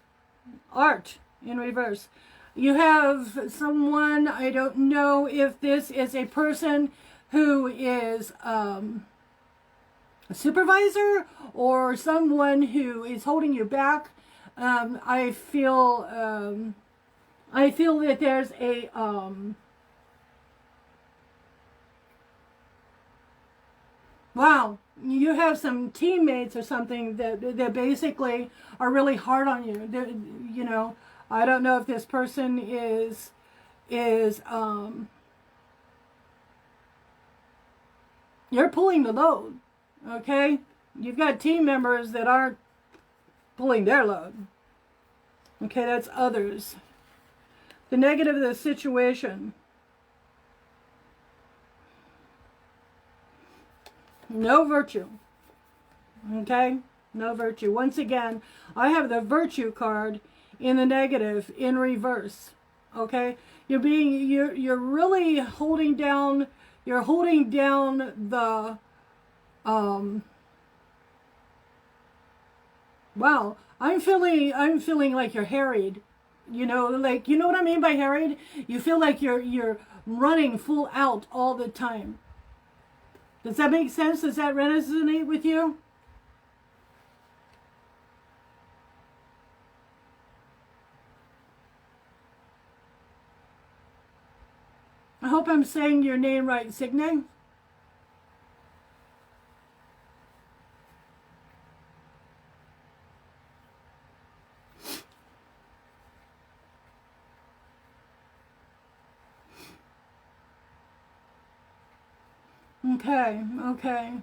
art in reverse. You have someone, I don't know if this is a person who is a supervisor or someone who is holding you back. I feel that there's a wow, you have some teammates or something that basically are really hard on you. I don't know if this person is You're pulling the load, okay? You've got team members that aren't pulling their load. Okay, that's others. The negative of the situation. No virtue. Okay? No virtue. Once again, I have the virtue card in the negative in reverse. Okay? You're really holding down, you're holding down the wow, I'm feeling like you're harried. You know, like, you know what I mean by harried? You feel like you're running full out all the time. Does that make sense? Does that resonate with you? I hope I'm saying your name right, Signe. Okay, okay.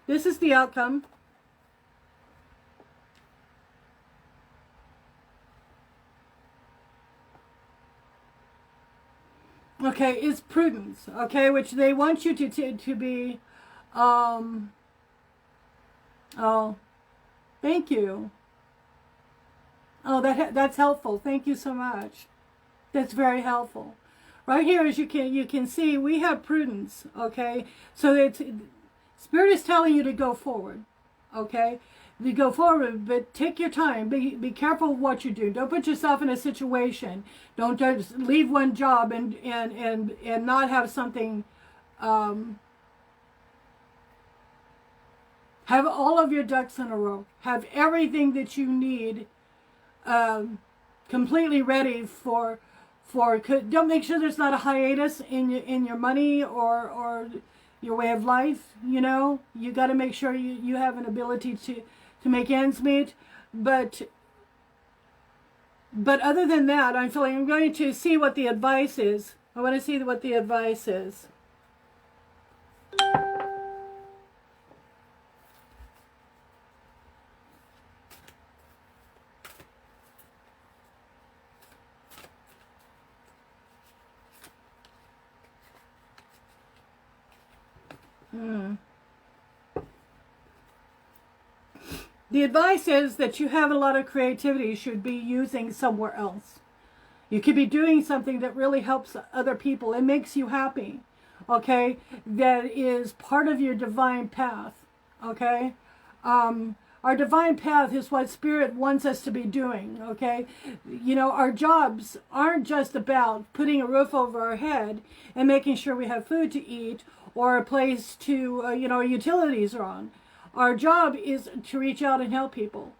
This is the outcome. Okay, it's prudence, okay, which they want you to be, oh, thank you. Oh, that's helpful. Thank you so much. That's very helpful. Right here, as you can see, we have prudence, okay? So it's, Spirit is telling you to go forward, okay? You go forward, but take your time. Be careful of what you do. Don't put yourself in a situation. Don't just leave one job and not have something. Have all of your ducks in a row. Have everything that you need completely ready for. Don't make sure there's not a hiatus in your money or your way of life. You know, you got to make sure you have an ability to make ends meet. But other than that, I'm going to see what the advice is. I want to see what the advice is. The advice is that you have a lot of creativity you should be using somewhere else. You could be doing something that really helps other people. It makes you happy, okay? That is part of your divine path, okay? Our divine path is what Spirit wants us to be doing, okay? You know, our jobs aren't just about putting a roof over our head and making sure we have food to eat or a place to, you know, our utilities are on. Our job is to reach out and help people,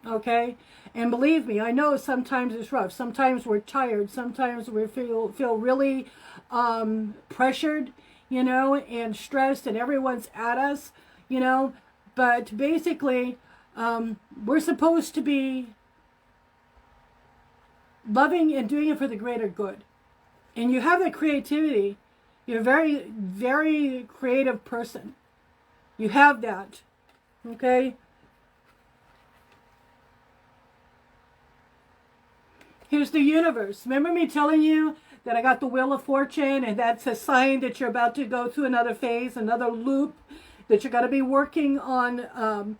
okay? And believe me, I know sometimes it's rough. Sometimes we're tired. Sometimes we feel really pressured, you know, and stressed, and everyone's at us, you know. But basically, we're supposed to be loving and doing it for the greater good. And you have the creativity. You're a very, very creative person. You have that. Okay? Here's the universe. Remember me telling you that I got the Wheel of Fortune, and that's a sign that you're about to go through another phase, another loop, that you're going to be working on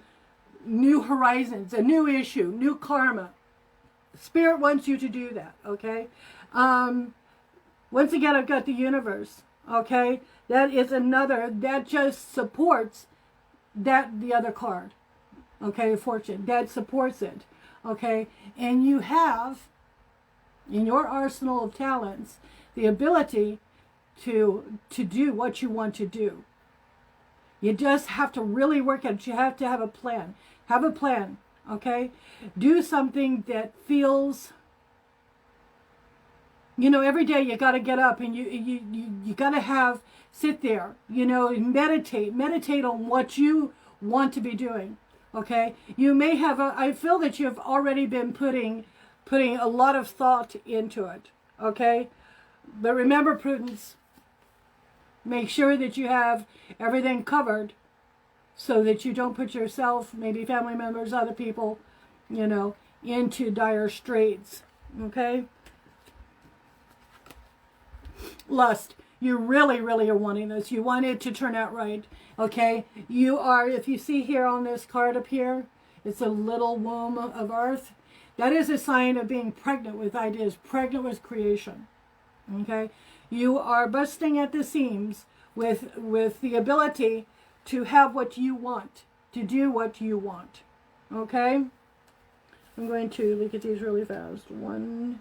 new horizons, a new issue, new karma. Spirit wants you to do that, okay? Once again, I've got the universe, okay? That is another, that just supports the other card, okay, fortune, that supports it, okay, and you have in your arsenal of talents the ability to do what you want to do. You just have to really work at it. You have to have a plan. Have a plan, okay? Do something that feels, you know, every day you got to get up and you got to sit there, you know, and meditate on what you want to be doing, okay? You may have I feel that you've already been putting a lot of thought into it, okay? But remember, Prudence, make sure that you have everything covered so that you don't put yourself, maybe family members, other people, into dire straits. Okay? Lust. You really, really are wanting this. You want it to turn out right. Okay? You are, if you see here on this card up here, it's a little womb of earth. That is a sign of being pregnant with ideas, pregnant with creation. Okay? You are busting at the seams with the ability to have what you want, to do what you want. Okay? I'm going to look at these really fast. 1,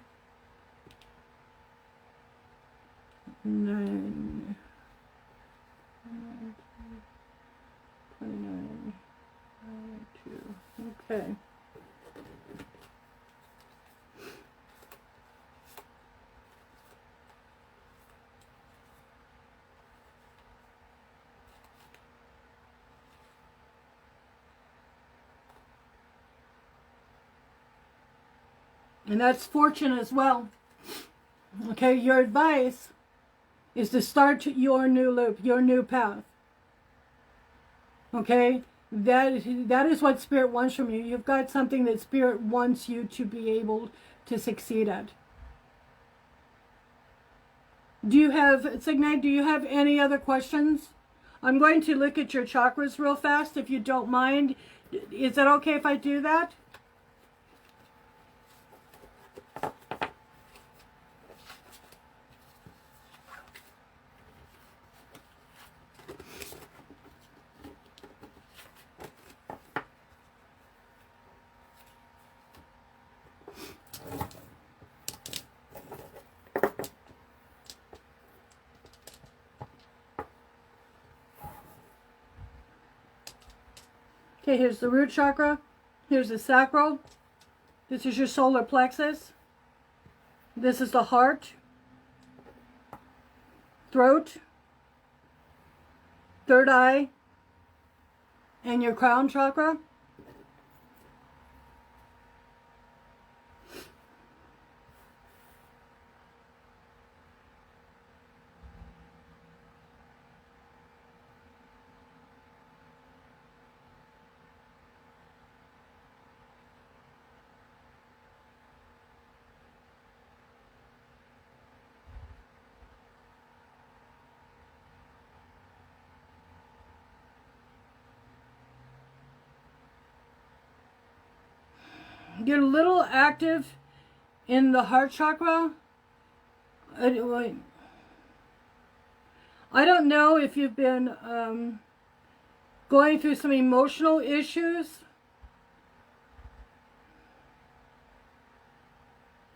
9, 29, 2. Okay. And that's fortune as well. Okay, your advice is to start your new loop, your new path. Okay, that is what Spirit wants from you. You've got something that Spirit wants you to be able to succeed at. Do you have, Signe, do you have any other questions? I'm going to look at your chakras real fast, if you don't mind. Is that okay if I do that? Okay, here's the root chakra. Here's the sacral. This is your solar plexus. This is the heart, throat, third eye, and your crown chakra. Get a little active in the heart chakra. I don't know if you've been going through some emotional issues.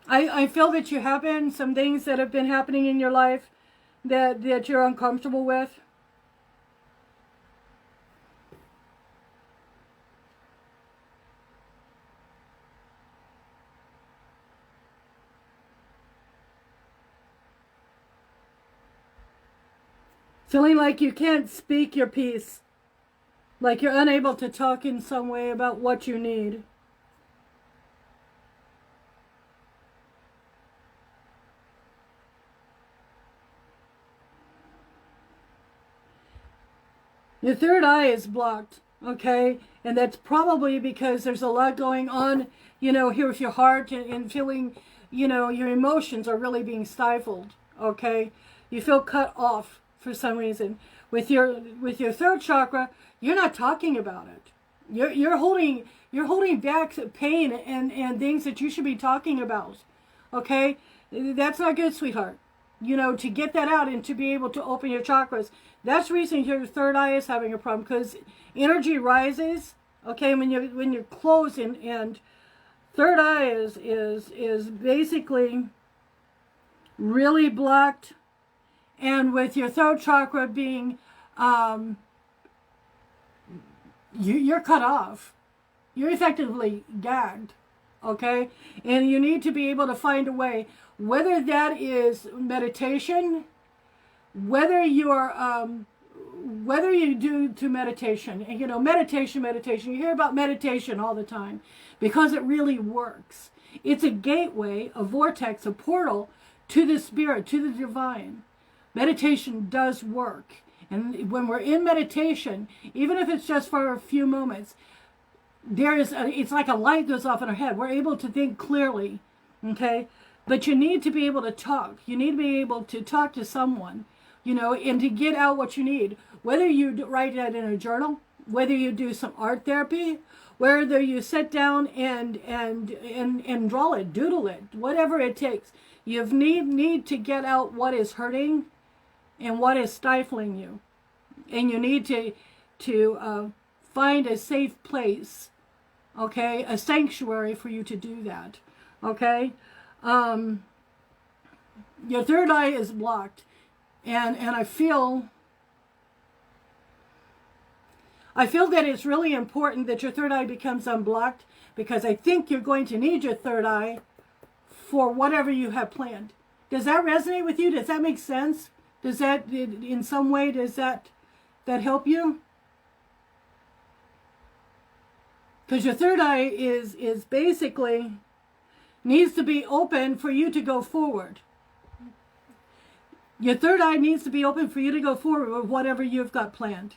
I feel that you have been, some things that have been happening in your life that you're uncomfortable with. Feeling like you can't speak your piece. Like you're unable to talk in some way about what you need. Your third eye is blocked, okay? And that's probably because there's a lot going on, here with your heart and feeling, your emotions are really being stifled, okay? You feel cut off for some reason. With your third chakra, you're not talking about it. You're holding back pain and things that you should be talking about. Okay? That's not good, sweetheart. To get that out and to be able to open your chakras. That's the reason your third eye is having a problem, because energy rises, okay, when you're closed, and third eye is basically really blocked. And with your third chakra being, you're cut off. You're effectively gagged, okay? And you need to be able to find a way, whether that is meditation, whether you do to meditation. And meditation. You hear about meditation all the time because it really works. It's a gateway, a vortex, a portal to the spirit, to the divine. Meditation does work. And when we're in meditation, even if it's just for a few moments, it's like a light goes off in our head. We're able to think clearly, okay? But you need to be able to talk. You need to be able to talk to someone, and to get out what you need. Whether you write it in a journal, whether you do some art therapy, whether you sit down and draw it, doodle it, whatever it takes. You need to get out what is hurting and what is stifling you. And you need to find a safe place, okay? A sanctuary for you to do that, okay? Your third eye is blocked. And I feel that it's really important that your third eye becomes unblocked, because I think you're going to need your third eye for whatever you have planned. Does that resonate with you? Does that make sense? Does that, in some way, does that help you? Because your third eye is basically needs to be open for you to go forward. Your third eye needs to be open for you to go forward with whatever you've got planned.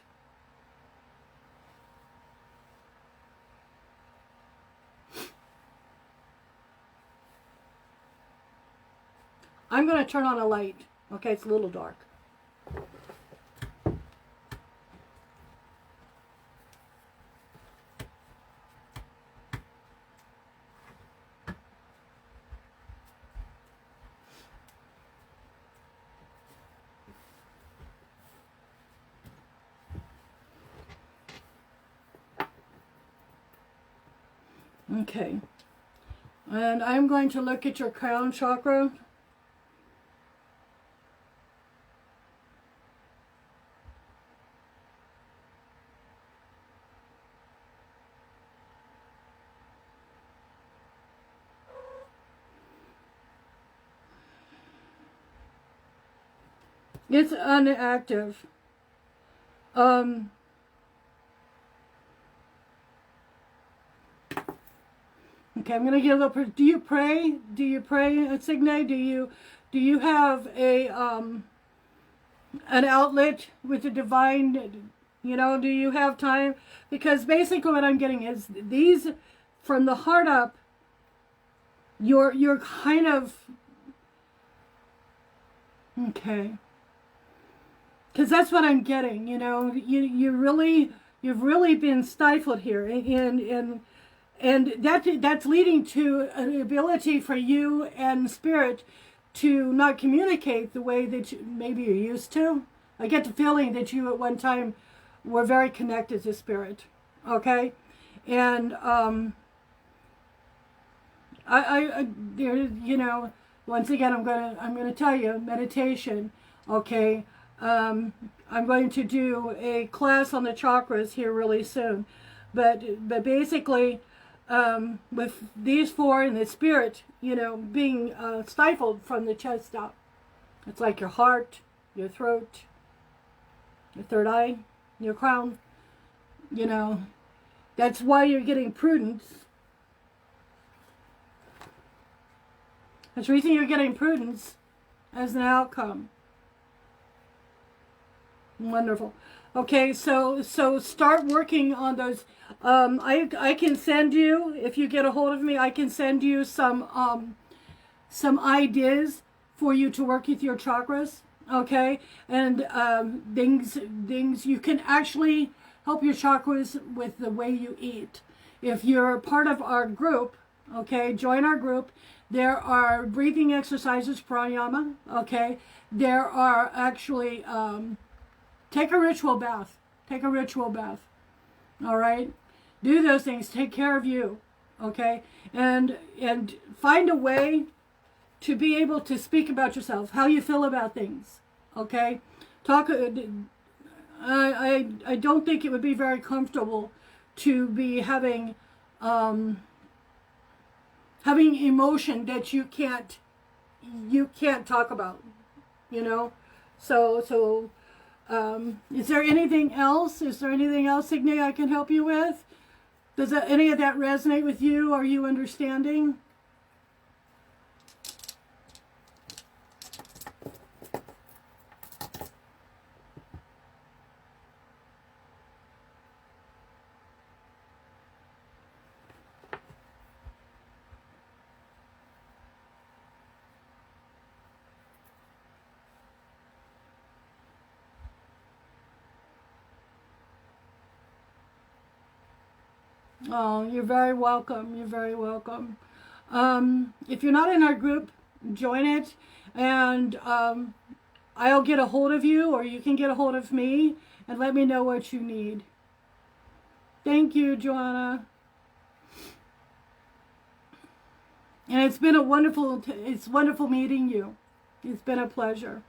I'm going to turn on a light. Okay, it's a little dark. Okay, and I'm going to look at your crown chakra. It's inactive. Okay, I'm going to give up. Do you pray? Do you pray, Signe? Do you have a an outlet with the divine? Do you have time? Because basically what I'm getting is these, from the heart up, you're kind of, okay. Because that's what I'm getting, you've really been stifled here, and that's leading to an ability for you and spirit to not communicate the way that maybe you're used to. I get the feeling that you at one time were very connected to spirit, okay? And once again, I'm gonna tell you, meditation, okay? I'm going to do a class on the chakras here really soon, but basically, with these four and the spirit, being stifled from the chest up, it's like your heart, your throat, your third eye, your crown. That's why you're getting prudence. That's the reason you're getting prudence as an outcome. Wonderful. Okay, so start working on those. I can send you, if you get a hold of me, I can send you some ideas for you to work with your chakras. Okay, and things you can actually help your chakras with the way you eat. If you're part of our group, okay, join our group. There are breathing exercises, pranayama. Okay, there are actually. Take a ritual bath. Take a ritual bath. All right? Do those things. Take care of you. Okay? And find a way to be able to speak about yourself, how you feel about things. Okay? I don't think it would be very comfortable to be having emotion that you can't talk about. So is there anything else? Signe, I can help you with? Does any of that resonate with you? Are you understanding? Oh, you're very welcome. You're very welcome. If you're not in our group, join it, and I'll get a hold of you, or you can get a hold of me, and let me know what you need. Thank you, Joanna. And it's been it's wonderful meeting you. It's been a pleasure.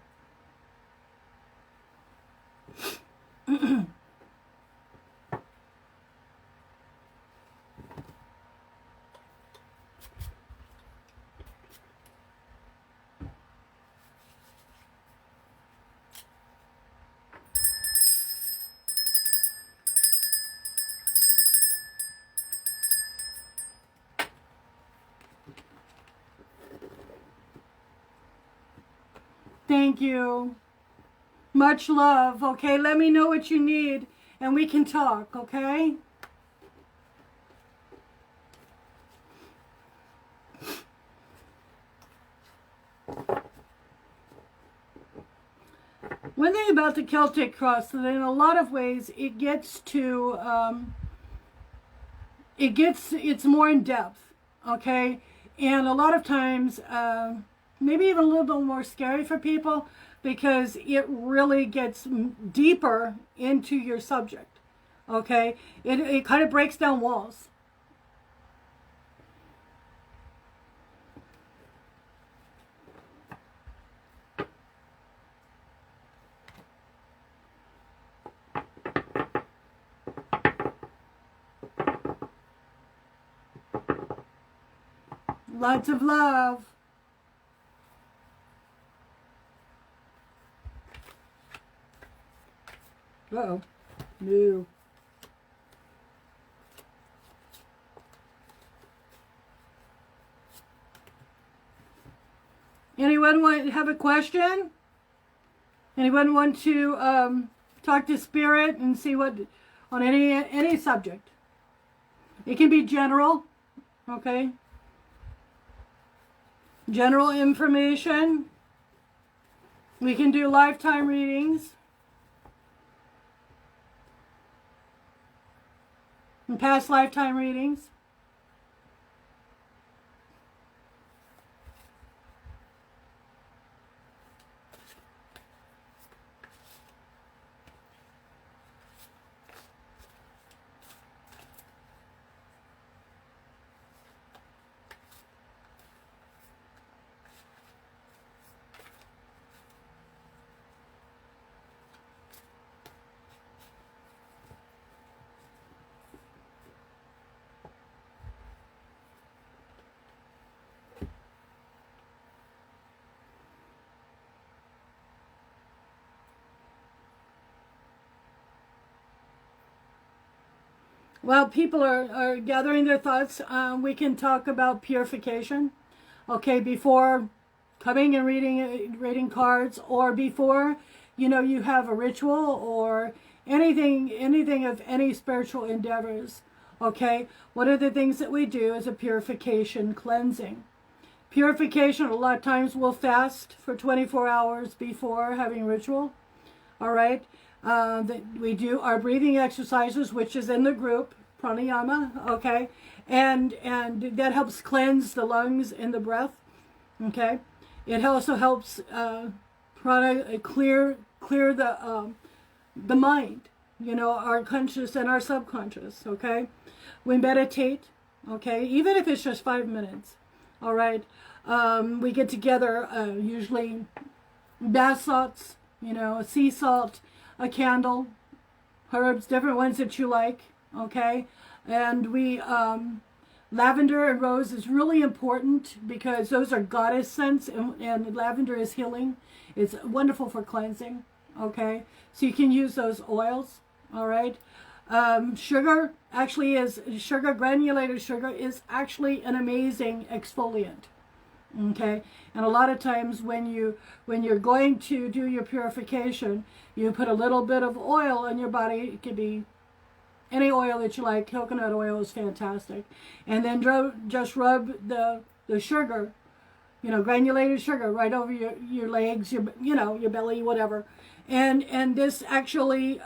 Thank you. Much love. Okay, let me know what you need and we can talk, okay? One thing about the Celtic cross, that in a lot of ways it gets to, it's more in depth, okay? And a lot of times, maybe even a little bit more scary for people, because it really gets deeper into your subject, okay? It kind of breaks down walls. Lots of love. Uh-oh. No. Anyone have a question? Anyone want to talk to Spirit and see what on any subject? It can be general, okay? General information. We can do lifetime readings. And past lifetime readings. While people are gathering their thoughts, we can talk about purification. Okay, before coming and reading cards, or before you have a ritual or anything of any spiritual endeavors. Okay, one of the things that we do is a purification cleansing. Purification, a lot of times we'll fast for 24 hours before having ritual. All right. We do our breathing exercises, which is in the group, pranayama, okay? And that helps cleanse the lungs and the breath, okay? It also helps clear the mind, our conscious and our subconscious, okay? We meditate, okay? Even if it's just 5 minutes, all right? We get together, usually bath salts, sea salt, a candle, herbs, different ones that you like, okay? And we, lavender and rose is really important because those are goddess scents, and lavender is healing. It's wonderful for cleansing, okay? So you can use those oils, all right? Sugar, granulated sugar is actually an amazing exfoliant. Okay, and a lot of times when you're going to do your purification, you put a little bit of oil in your body. It could be any oil that you like. Coconut oil is fantastic, and then just rub the sugar, granulated sugar, right over your legs, your belly, whatever, and this actually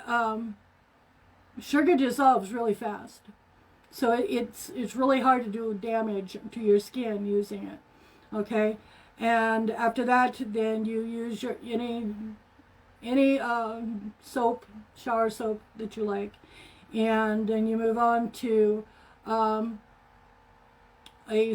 sugar dissolves really fast. So it's really hard to do damage to your skin using it. Okay, and after that, then you use your any soap, shower soap that you like, and then you move on to a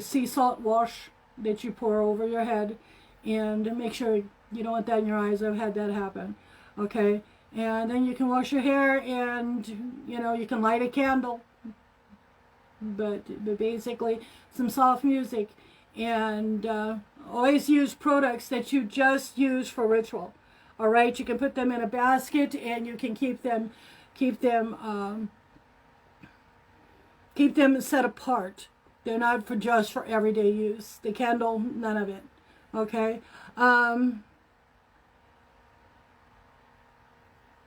sea salt wash that you pour over your head, and make sure you don't want that in your eyes. I've had that happen. Okay, and then you can wash your hair, and you can light a candle, but basically some soft music, and always use products that you just use for ritual. All right, you can put them in a basket, and you can keep them set apart. They're not just for everyday use. The candle, none of it. Okay. Come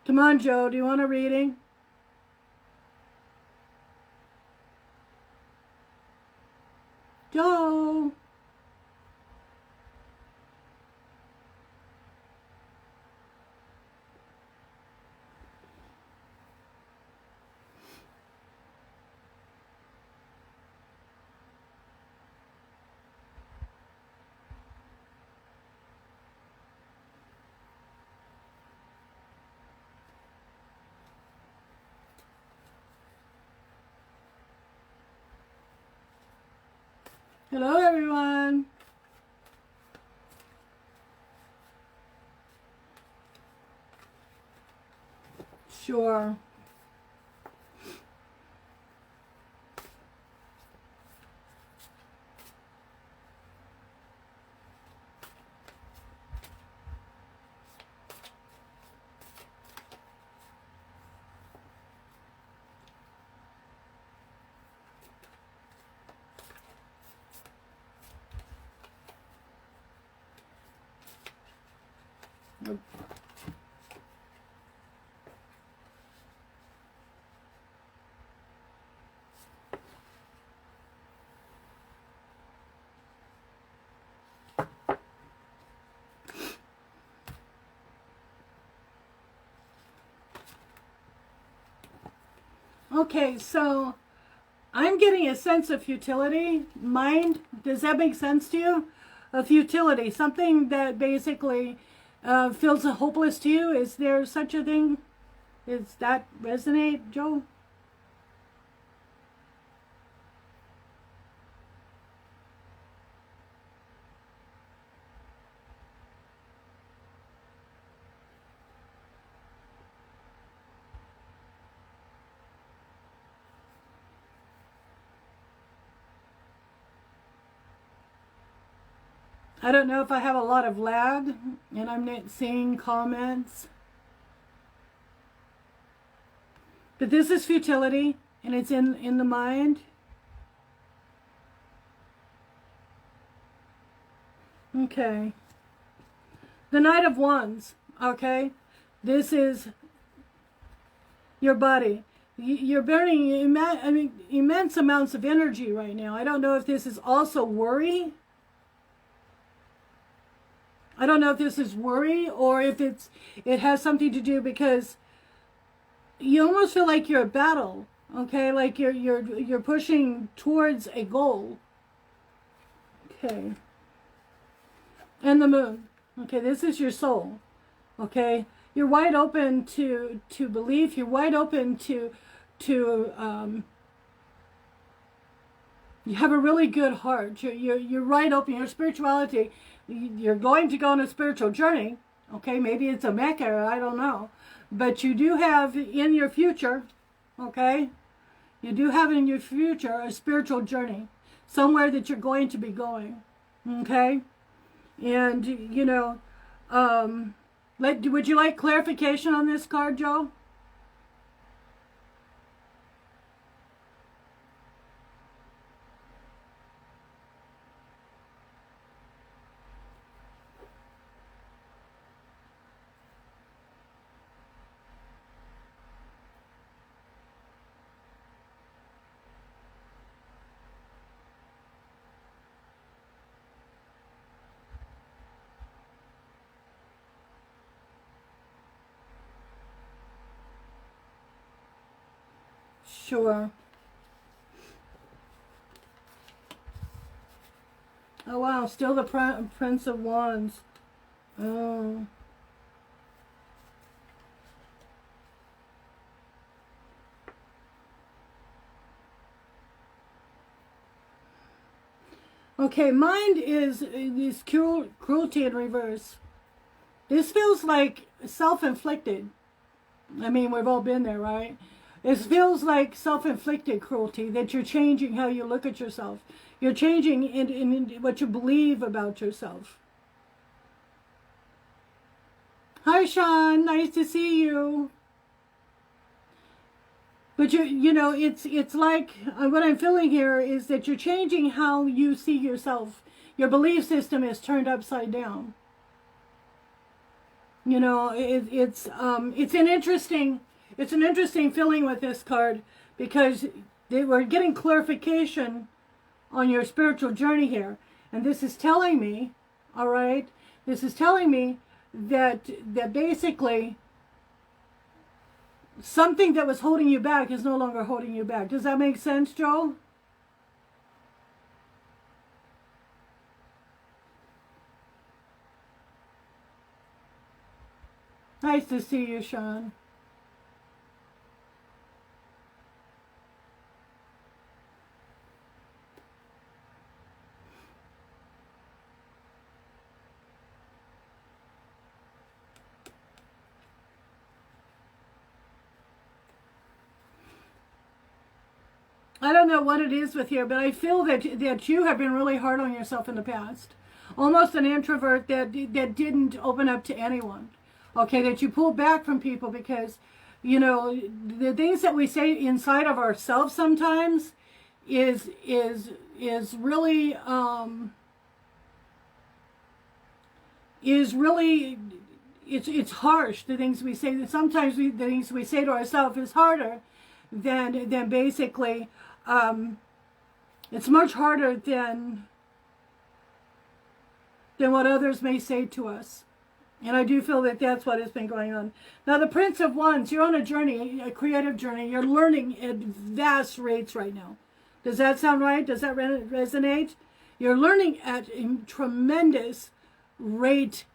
on, Joe. Do you want a reading? Joe. Hello, everyone. Sure. Okay, so I'm getting a sense of futility. Mind, does that make sense to you? A futility, something that basically feels hopeless to you. Is there such a thing? Does that resonate, Joe? I don't know if I have a lot of lag and I'm not seeing comments. But this is futility, and it's in the mind. Okay. The Knight of Wands, okay? This is your body. You're burning immense amounts of energy right now. I don't know if this is also worry. I don't know if this is worry or if it has something to do because you almost feel like you're at battle, okay? Like you're pushing towards a goal. Okay. And the Moon. Okay, this is your soul. Okay? You're wide open to belief. You're wide open to you have a really good heart. You're right open. Your spirituality, you're going to go on a spiritual journey. Okay, maybe it's a Mecca, I don't know. But you do have in your future, okay, you do have in your future a spiritual journey. Somewhere that you're going to be going. Okay? And, would you like clarification on this card, Joe? Sure. Oh wow, still the Prince of Wands. Oh. Okay, mind is cruelty in reverse. This feels like self-inflicted. I mean, we've all been there, right? It feels like self-inflicted cruelty, that you're changing how you look at yourself. You're changing in what you believe about yourself. Hi, Sean. Nice to see you. But you know, it's like what I'm feeling here is that you're changing how you see yourself. Your belief system is turned upside down. You know, it's an interesting feeling with this card, because we're getting clarification on your spiritual journey here, and this is telling me, all right, this is telling me that basically something that was holding you back is no longer holding you back. Does that make sense, Joe? Nice to see you, Sean. I don't know what it is with you, but I feel that you have been really hard on yourself in the past. Almost an introvert that didn't open up to anyone. Okay, that you pull back from people because, you know, the things that we say inside of ourselves sometimes is really it's harsh. The things we say, sometimes the things we say to ourselves is harder than basically. It's much harder than what others may say to us. And I do feel that that's what has been going on. Now, the Prince of Wands, you're on a journey, a creative journey. You're learning at vast rates right now. Does that sound right? Does that resonate? You're learning at a tremendous rate.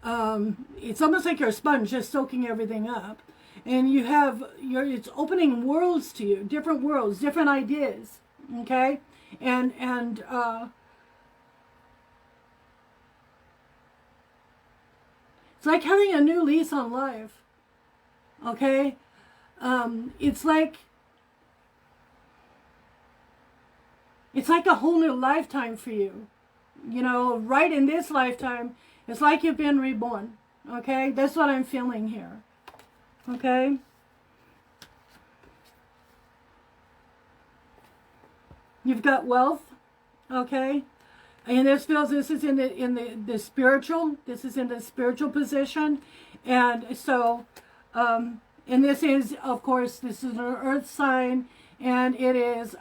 It's almost like you're a sponge, just soaking everything up. And it's opening worlds to you, different worlds, different ideas. Okay? And it's like having a new lease on life. Okay? It's like a whole new lifetime for you. You know, right in this lifetime, it's like you've been reborn. Okay? That's what I'm feeling here. Okay? You've got wealth. Okay? And this is in the spiritual. This is in the spiritual position. And so, and this is, of course, this is an earth sign, and it is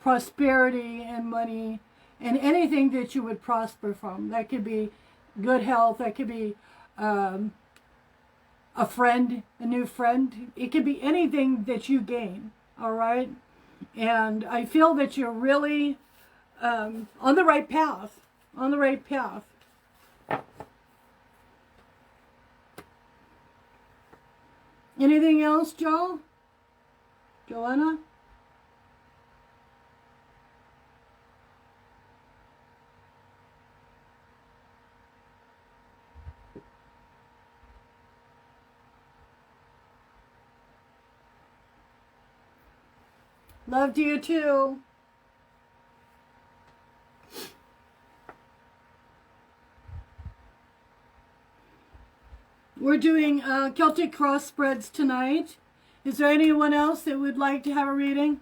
prosperity and money and anything that you would prosper from. That could be good health. That could be a friend, a new friend. It could be anything that you gain. All right? And I feel that you're really on the right path. On the right path. Anything else, Joe? Joanna? Love to you too. We're doing Celtic cross spreads tonight. Is there anyone else that would like to have a reading?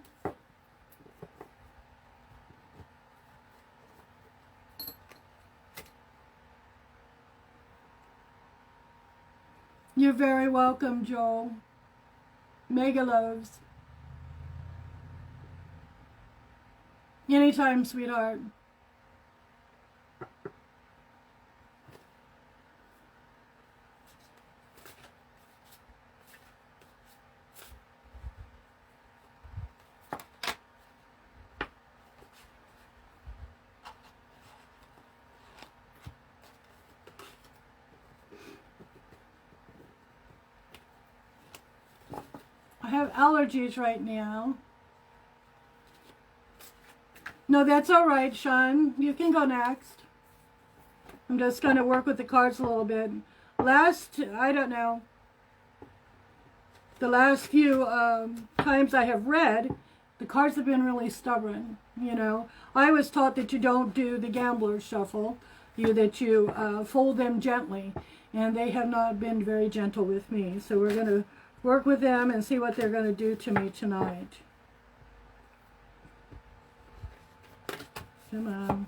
You're very welcome, Joel. Mega loves. Anytime, sweetheart. have allergies right now. No, that's all right, Sean. You can go next. I'm just going to work with the cards a little bit. I don't know, the last few times I have read, the cards have been really stubborn. You know, I was taught that you don't do the gambler shuffle, that you fold them gently, and they have not been very gentle with me. So we're going to work with them and see what they're going to do to me tonight. Come on.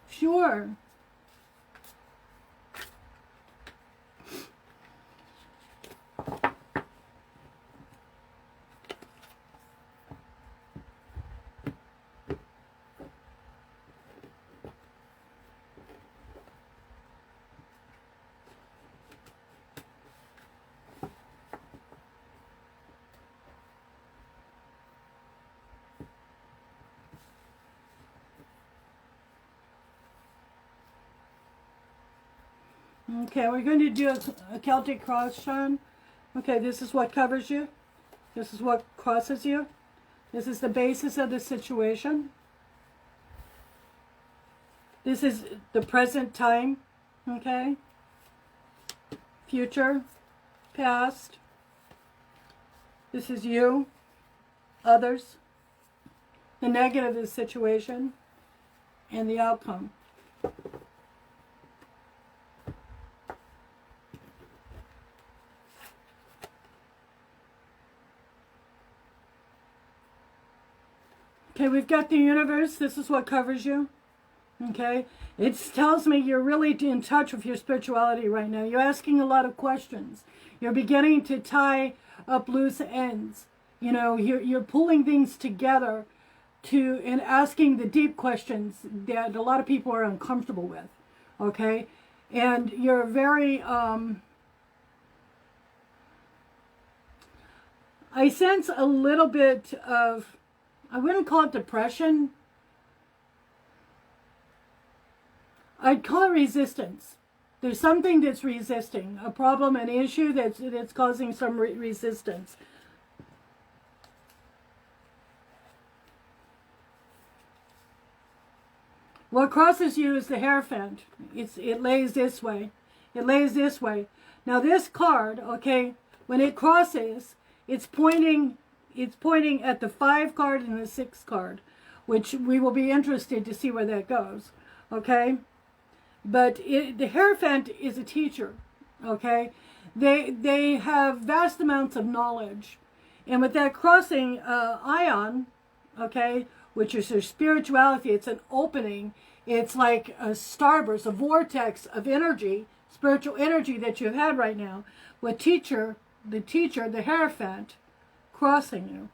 Sure. Okay, we're going to do a Celtic cross, Sean. Okay, this is what covers you. This is what crosses you. This is the basis of the situation. This is the present time, okay? Future, past. This is you, others, the negative of the situation, and the outcome. Okay, we've got the universe. This is what covers you. Okay, it tells me you're really in touch with your spirituality right now. You're asking a lot of questions. You're beginning to tie up loose ends. You know, you're pulling things together and asking the deep questions that a lot of people are uncomfortable with. Okay, and you're very I sense a little bit of, I wouldn't call it depression. I'd call it resistance. There's something that's resisting, a problem, an issue that's causing some resistance. What crosses you is the Hierophant. It lays this way. It lays this way. Now this card, okay, when it crosses, it's pointing at the 5 card and the 6 card, which we will be interested to see where that goes, okay? But the Hierophant is a teacher, okay? They have vast amounts of knowledge. And with that crossing ion, okay, which is their spirituality, it's an opening. It's like a starburst, a vortex of energy, spiritual energy that you have right now, with the Hierophant, crossing you.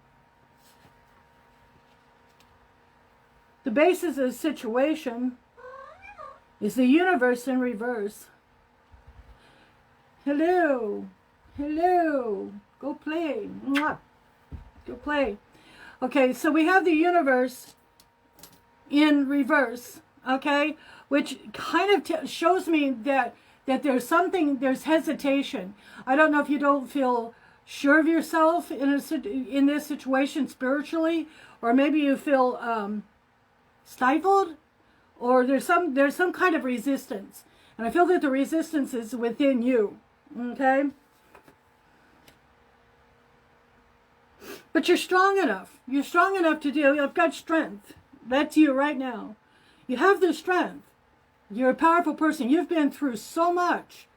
The basis of the situation is the universe in reverse. Hello. Hello. Go play. Mwah. Go play. Okay, so we have the universe in reverse, okay, which kind of shows me that there's hesitation. I don't know if you don't feel sure of yourself in this situation spiritually, or maybe you feel stifled, or there's some kind of resistance. And I feel that the resistance is within you, okay? But you're strong enough. You're strong enough to deal. You've got strength. That's you right now. You have the strength. You're a powerful person. You've been through so much.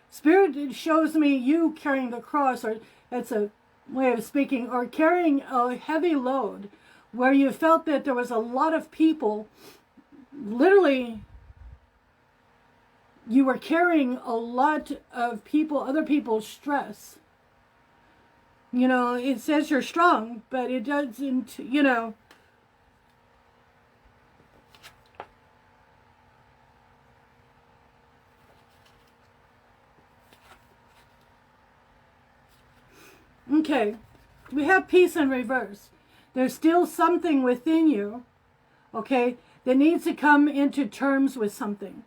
Spirit shows me you carrying the cross, or that's a way of speaking, or carrying a heavy load where you felt that there was a lot of people, literally, you were carrying a lot of other people's stress. You know, it says you're strong, but it doesn't, you know. Okay, we have peace in reverse. There's still something within you, okay, that needs to come into terms with something.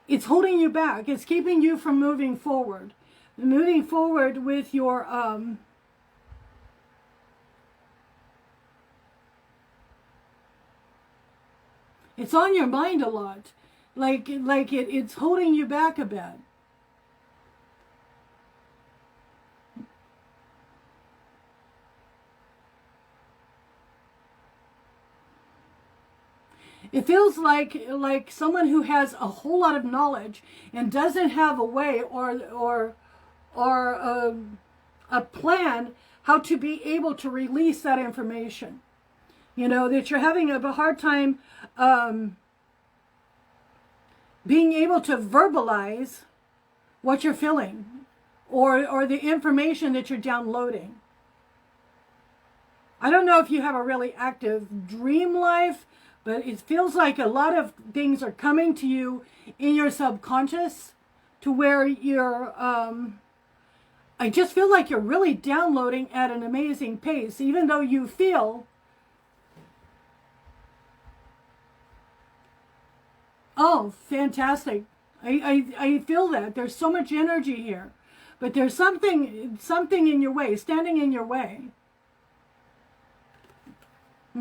It's holding you back. It's keeping you from moving forward. Moving forward with your it's on your mind a lot. It's holding you back a bit. It feels like someone who has a whole lot of knowledge and doesn't have a way or a plan how to be able to release that information. You know, that you're having a hard time being able to verbalize what you're feeling or the information that you're downloading. I don't know if you have a really active dream life, but it feels like a lot of things are coming to you in your subconscious to where you're, I just feel like you're really downloading at an amazing pace, even though you feel, oh, fantastic. I feel that. There's so much energy here. But there's something in your way, standing in your way.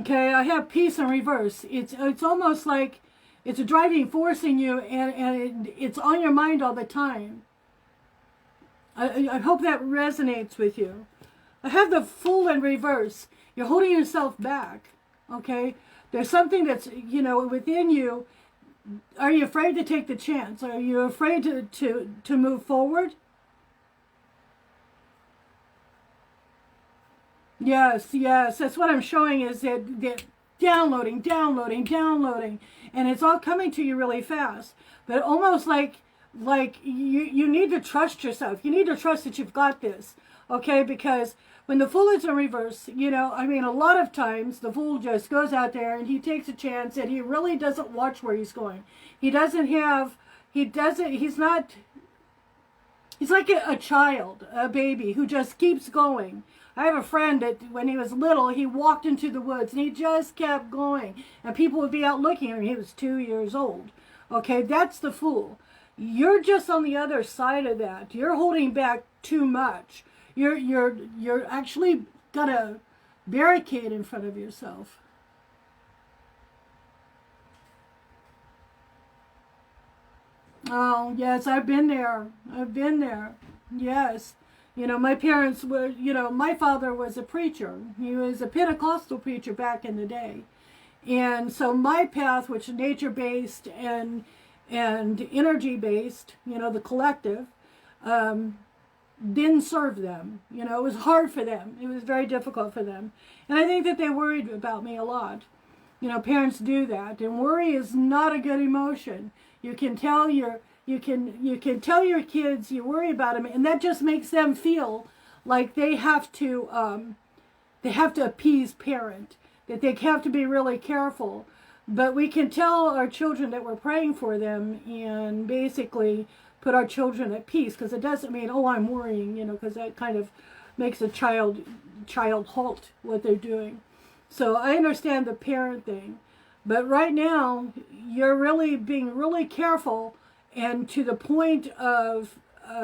Okay, I have peace in reverse. It's almost like it's a driving force in you, and it's on your mind all the time. I hope that resonates with you. I have the Fool in reverse. You're holding yourself back. Okay, there's something that's within you. Are you afraid to take the chance? Are you afraid to move forward? Yes, that's what I'm showing, is that downloading, and it's all coming to you really fast. But almost like you need to trust yourself. You need to trust that you've got this, okay? Because when the Fool is in reverse, a lot of times the Fool just goes out there and he takes a chance, and he really doesn't watch where he's going. He's like a child, a baby who just keeps going. I have a friend that when he was little, he walked into the woods and he just kept going. And people would be out looking at him. He was 2 years old. Okay, that's the Fool. You're just on the other side of that. You're holding back too much. You're actually got a barricade in front of yourself. Oh, yes, I've been there. Yes. My parents were, my father was a preacher. He was a Pentecostal preacher back in the day. And so my path, which is nature-based and energy-based, the collective, didn't serve them. It was hard for them. It was very difficult for them. And I think that they worried about me a lot. Parents do that. And worry is not a good emotion. You can tell you can tell your kids you worry about them, and that just makes them feel like they have to appease parent, that they have to be really careful. But we can tell our children that we're praying for them and basically put our children at peace, because it doesn't mean, oh, I'm worrying, because that kind of makes a child halt what they're doing. So I understand the parent thing, but right now you're really being really careful, and to the point of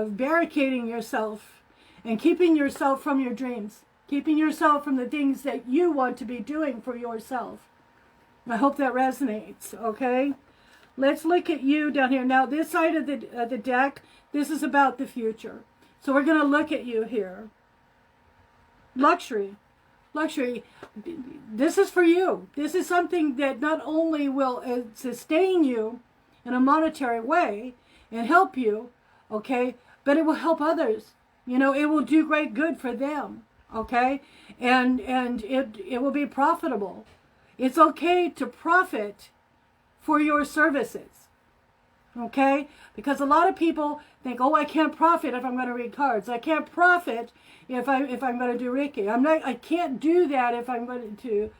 barricading yourself and keeping yourself from your dreams, keeping yourself from the things that you want to be doing for yourself. I hope that resonates, okay? Let's look at you down here. Now, this side of the deck, this is about the future. So we're going to look at you here. Luxury. This is for you. This is something that not only will sustain you in a monetary way and help you, okay, but it will help others. It will do great good for them, okay, and it will be profitable. It's okay to profit for your services, okay, because a lot of people think, oh, I can't profit if I'm going to read cards. I can't profit if I'm going to do Reiki. I can't do that if I'm going to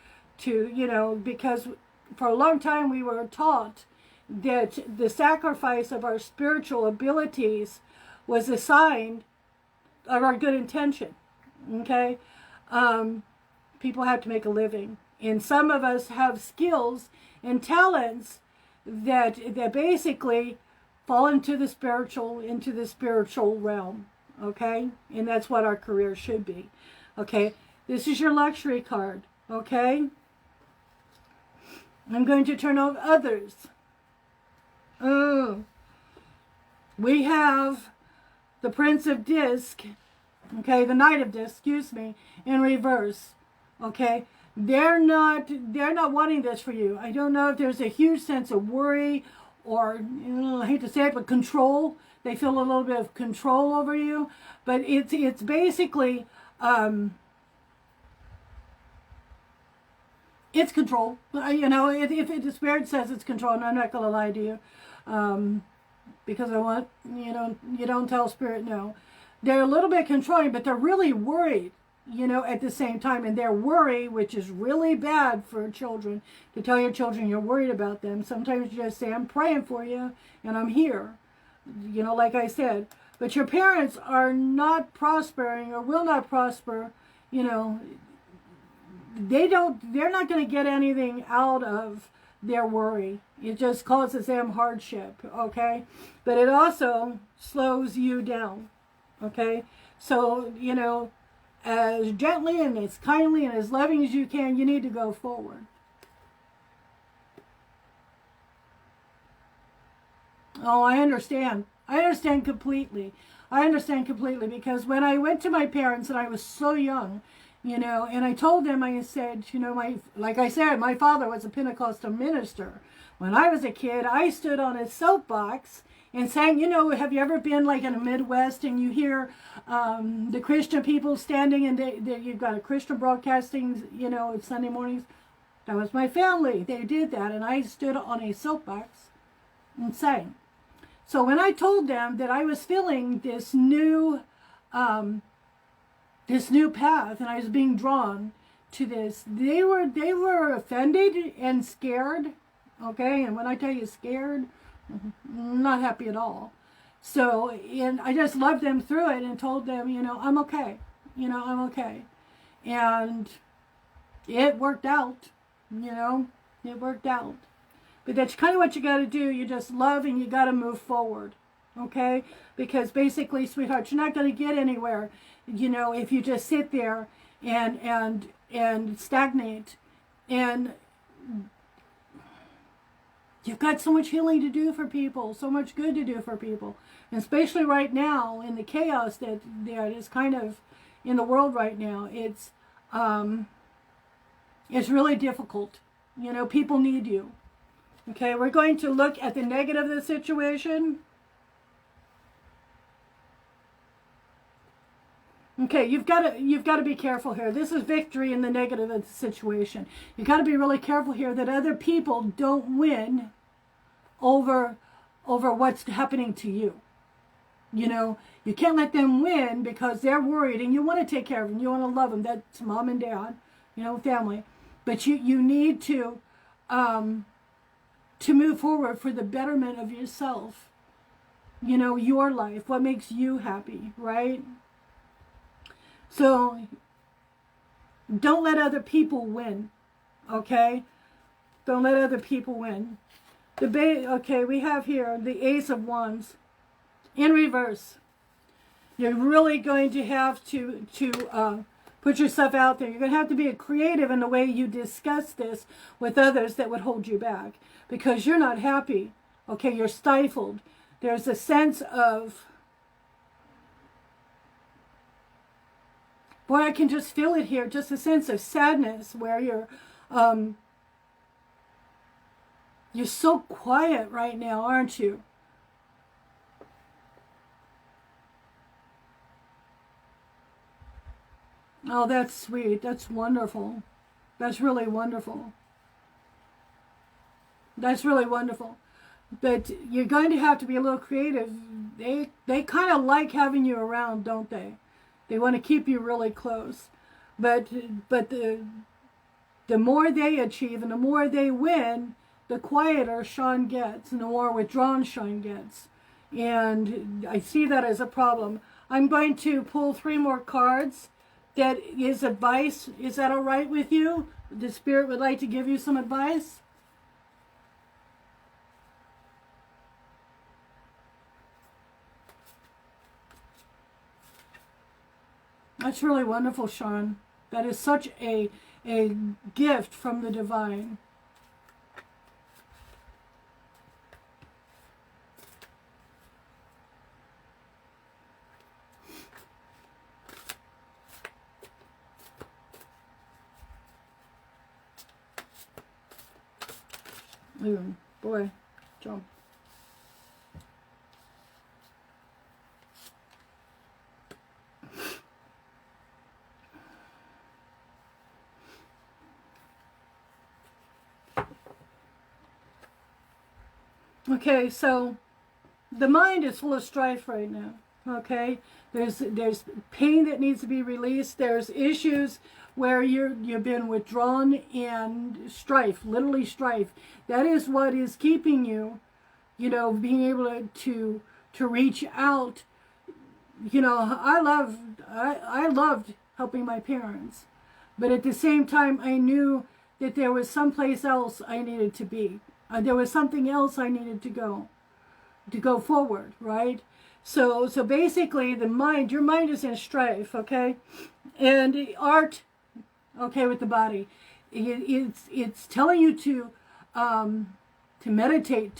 because for a long time we were taught that the sacrifice of our spiritual abilities was a sign of our good intention. Okay? People have to make a living. And some of us have skills and talents that basically fall into the spiritual realm. Okay? And that's what our career should be. Okay? This is your luxury card. Okay? I'm going to turn over others. Oh. We have the Prince of Disc, okay, the Knight of Disc, excuse me, in reverse. Okay? They're not wanting this for you. I don't know if there's a huge sense of worry or, I hate to say it, but control. They feel a little bit of control over you, but it's basically it's control. If the Spirit says it's control, and I'm not going to lie to you, because I want, you don't tell Spirit no. They're a little bit controlling, but they're really worried, at the same time. And their worry, which is really bad for children, to tell your children you're worried about them. Sometimes you just say, I'm praying for you, and I'm here, like I said. But your parents are not prospering or will not prosper, they're not going to get anything out of their worry. It just causes them hardship, okay? But it also slows you down, okay? So, as gently and as kindly and as loving as you can, you need to go forward. Oh, I understand. I understand completely. I understand completely, because when I went to my parents and I was so young, and I told them, I said, like I said, my father was a Pentecostal minister. When I was a kid, I stood on a soapbox and sang, have you ever been like in the Midwest and you hear the Christian people standing and you've got a Christian broadcasting, Sunday mornings? That was my family. They did that, and I stood on a soapbox and sang. So when I told them that I was feeling this new path and I was being drawn to this, they were offended and scared. Okay, and when I tell you scared, not happy at all. So, and I just loved them through it and told them, I'm okay. I'm okay. And it worked out. It worked out. But that's kind of what you got to do. You just love and you got to move forward. Okay? Because basically, sweetheart, you're not going to get anywhere, if you just sit there and stagnate. And you've got so much healing to do for people, so much good to do for people. And especially right now, in the chaos that is kind of in the world right now, it's really difficult. People need you. Okay, we're going to look at the negative of the situation. Okay, you've got to be careful here. This is victory in the negative of the situation. You've got to be really careful here that other people don't win over what's happening to you. You can't let them win because they're worried, and you want to take care of them. You want to love them. That's mom and dad, family. But you need to move forward for the betterment of yourself. Your life, what makes you happy, right? So don't let other people win, okay? Don't let other people win. Okay, we have here the Ace of Wands in reverse. You're really going to have to put yourself out there. You're going to have to be creative in the way you discuss this with others that would hold you back, because you're not happy. Okay, you're stifled. There's a sense of, boy, I can just feel it here, just a sense of sadness where you're so quiet right now, aren't you? Oh, that's sweet. That's wonderful. That's really wonderful. That's really wonderful. But you're going to have to be a little creative. They kind of like having you around, don't they? They want to keep you really close. But the more they achieve and the more they win, the quieter Sean gets and the more withdrawn Sean gets. And I see that as a problem. I'm going to pull 3 more cards that is advice. Is that all right with you? The Spirit would like to give you some advice? That's really wonderful, Sean. That is such a gift from the divine. Ooh, boy, jump. Okay, so the mind is full of strife right now. Okay, there's pain that needs to be released. There's issues where you've been withdrawn, and strife, literally strife. That is what is keeping you, being able to reach out. I loved helping my parents, but at the same time, I knew that there was someplace else I needed to be. There was something else I needed to go forward, right? So basically, your mind is in strife, okay, and the art, okay, with the body, it's telling you to meditate,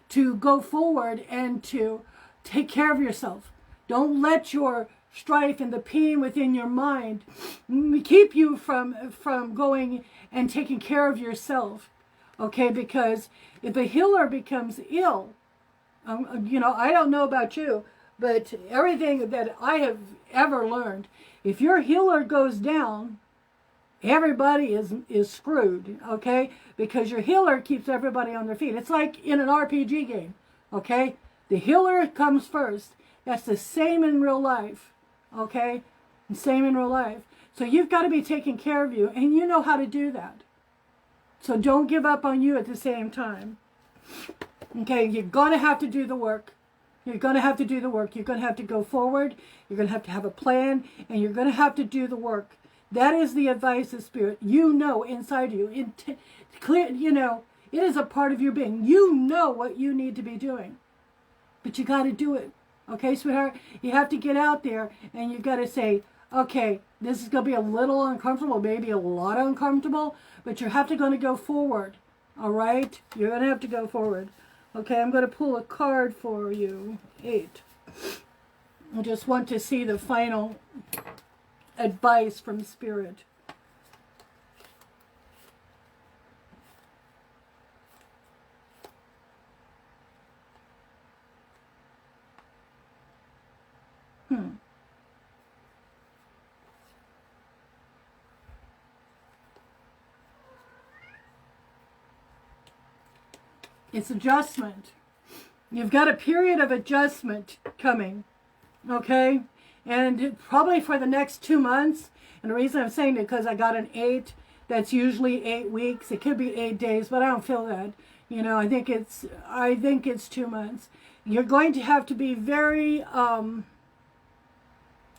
to go forward, and to take care of yourself. Don't let your strife and the pain within your mind keep you from going and taking care of yourself. Okay, because if a healer becomes ill, I don't know about you, but everything that I have ever learned, if your healer goes down, everybody is screwed, okay? Because your healer keeps everybody on their feet. It's like in an RPG game, okay? The healer comes first. That's the same in real life, okay? The same in real life. So you've got to be taking care of you, and you know how to do that. So don't give up on you at the same time. Okay, you're going to have to do the work. You're going to have to do the work. You're going to have to go forward. You're going to have a plan, and you're going to have to do the work. That is the advice of Spirit. Inside you. It is a part of your being. You know what you need to be doing. But you got to do it. Okay, sweetheart? You have to get out there, and you got to say, okay, this is going to be a little uncomfortable, maybe a lot uncomfortable, but you have to going to go forward. All right? You're going to have to go forward. Okay, I'm going to pull a card for you. 8. I just want to see the final advice from Spirit. It's adjustment. You've got a period of adjustment coming, okay? And probably for the next 2 months. And the reason I'm saying it because I got an 8. That's usually 8 weeks. It could be 8 days, but I don't feel that. I think it's 2 months. You're going to have to be very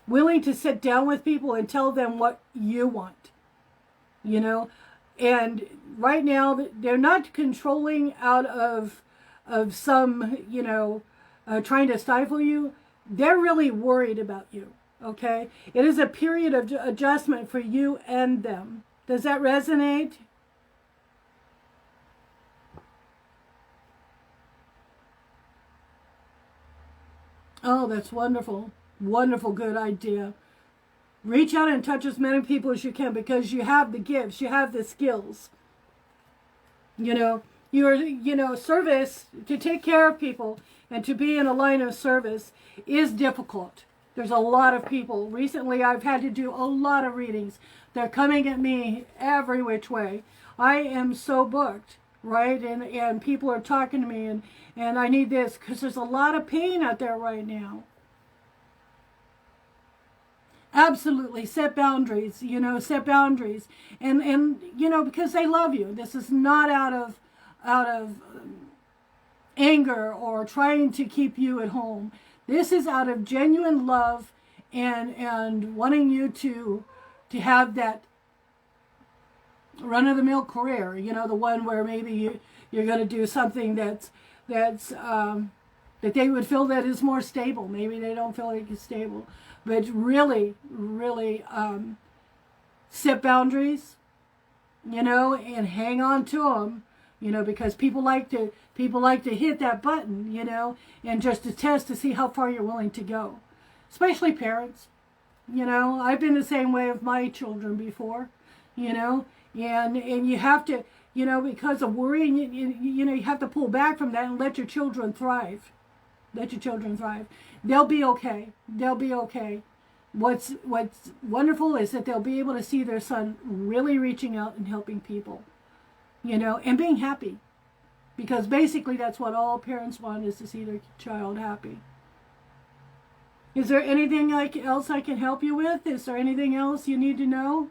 willing to sit down with people and tell them what you want. And right now, they're not controlling out of some, trying to stifle you. They're really worried about you, okay? It is a period of adjustment for you and them. Does that resonate? Oh, that's wonderful. Wonderful, good idea. Reach out and touch as many people as you can because you have the gifts, you have the skills. Service, to take care of people and to be in a line of service is difficult. There's a lot of people. Recently, I've had to do a lot of readings. They're coming at me every which way. I am so booked, right? And people are talking to me and I need this because there's a lot of pain out there right now. Absolutely. Set boundaries, set boundaries. And because they love you. This is not out of anger or trying to keep you at home. This is out of genuine love and wanting you to have that run-of-the-mill career, you know, the one where maybe you're going to do something that's that they would feel that is more stable. Maybe they don't feel like it's stable, but really, really set boundaries, you know, and hang on to them, you know, because people like to hit that button, you know, and just to test to see how far you're willing to go, especially parents. You know, I've been the same way with my children before, you know, and you have to, you know, because of worrying, you know, you have to pull back from that and let your children thrive. Let your children thrive. They'll be okay. They'll be okay. What's wonderful is that they'll be able to see their son really reaching out and helping people, you know, and being happy. Because basically that's what all parents want, is to see their child happy. Is there anything else I can help you with? Is there anything else you need to know?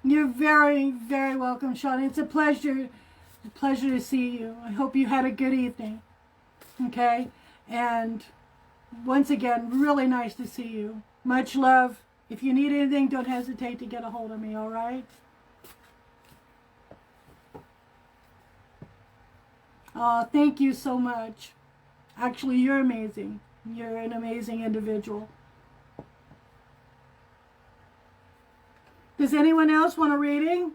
You're very, very welcome, Sean. It's a pleasure to see you. I hope you had a good evening. Okay? And once again, really nice to see you. Much love. If you need anything, don't hesitate to get a hold of me, all right? Oh, thank you so much. Actually, you're amazing. You're an amazing individual. Does anyone else want a reading?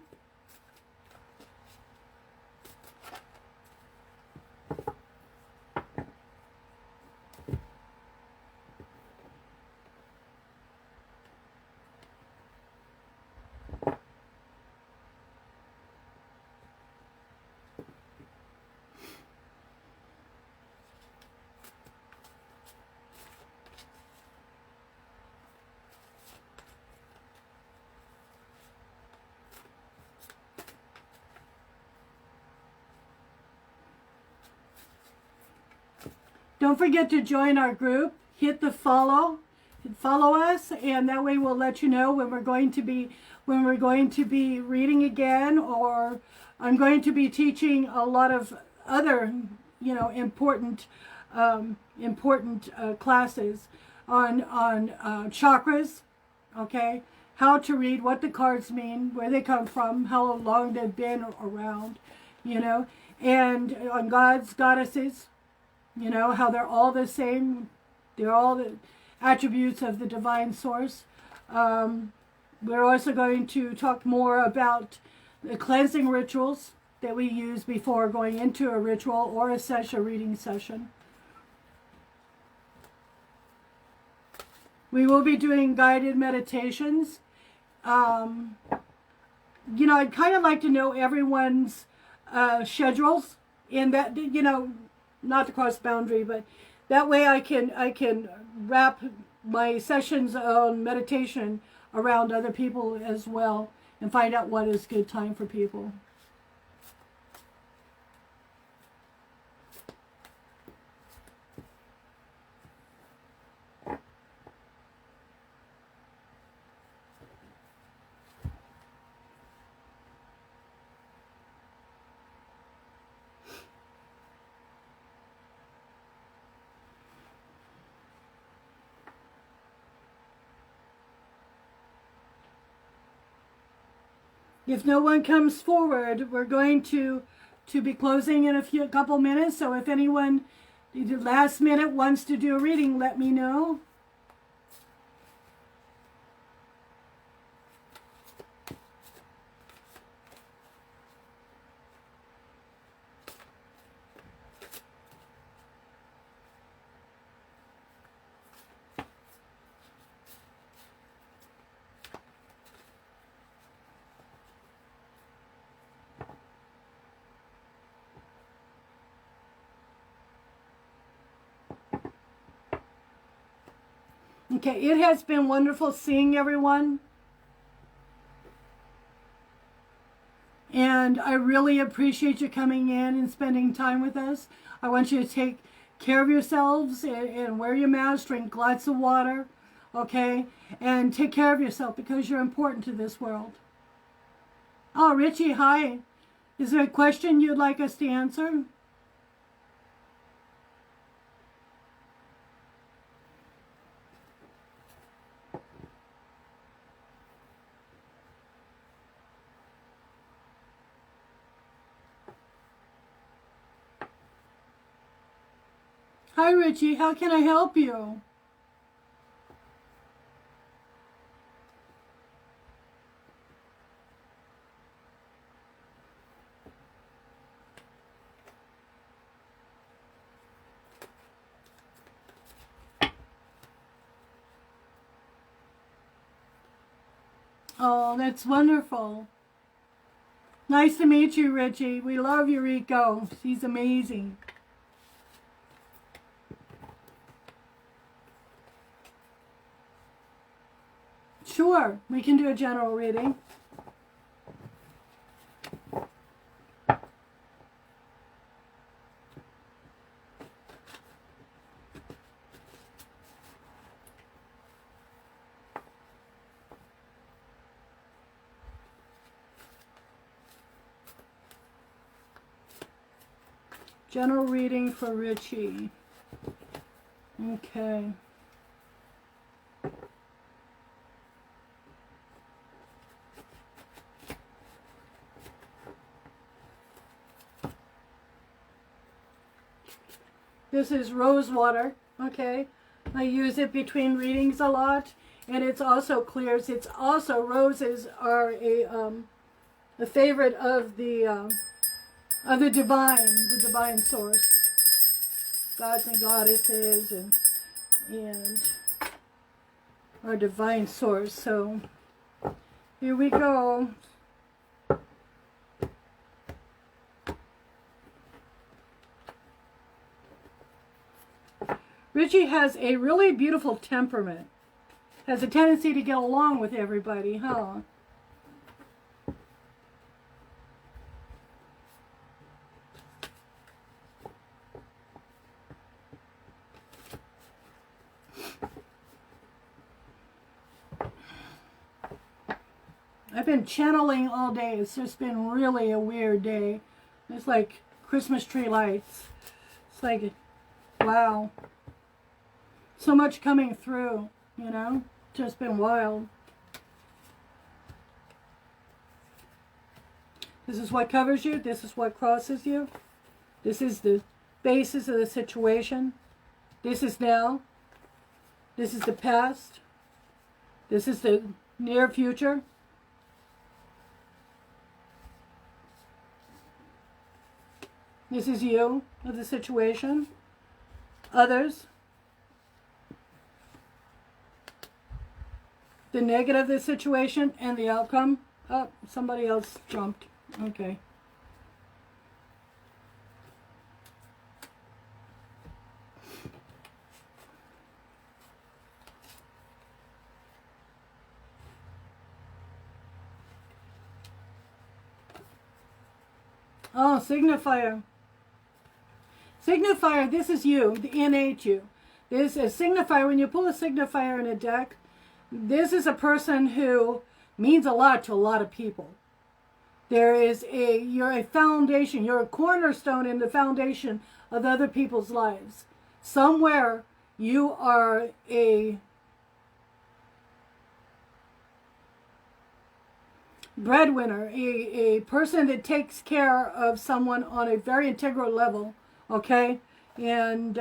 Don't forget to join our group. Hit the follow us, and that way we'll let you know when we're going to be reading again, or I'm going to be teaching a lot of other, you know, important classes on chakras. Okay, how to read, what the cards mean, where they come from, how long they've been around, you know, and on gods, goddesses. You know, how they're all the same. They're all the attributes of the divine source. We're also going to talk more about the cleansing rituals that we use before going into a ritual or a reading session. We will be doing guided meditations. You know, I'd kind of like to know everyone's schedules, and that, you know, not to cross boundary, but that way I can wrap my sessions on meditation around other people as well, and find out what is good time for people. If no one comes forward, we're going to be closing in a couple minutes. So if anyone last minute wants to do a reading, let me know. Okay, it has been wonderful seeing everyone. And I really appreciate you coming in and spending time with us. I want you to take care of yourselves and wear your mask, drink lots of water, okay? And take care of yourself because you're important to this world. Oh, Richie, hi. Is there a question you'd like us to answer? Hi, Richie. How can I help you? Oh, that's wonderful. Nice to meet you, Richie. We love Eureka. She's amazing. Sure, we can do a general reading. General reading for Richie. Okay. This is rose water, okay? I use it between readings a lot, and it's also clears. It's also, roses are a favorite of the divine source, gods and goddesses, and our divine source. So here we go. Richie has a really beautiful temperament. Has a tendency to get along with everybody, huh? I've been channeling all day. It's just been really a weird day. It's like Christmas tree lights. It's like, wow. So much coming through, you know? Just been wild. This is what covers you. This is what crosses you. This is the basis of the situation. This is now. This is the past. This is the near future. This is you of the situation. Others. The negative of the situation and the outcome. Oh, somebody else jumped. Okay. Oh, signifier. Signifier, this is you, the innate you. This is signifier. When you pull a signifier in a deck, this is a person who means a lot to a lot of people. You're a foundation, you're a cornerstone in the foundation of other people's lives. Somewhere you are a breadwinner, a person that takes care of someone on a very integral level, okay? And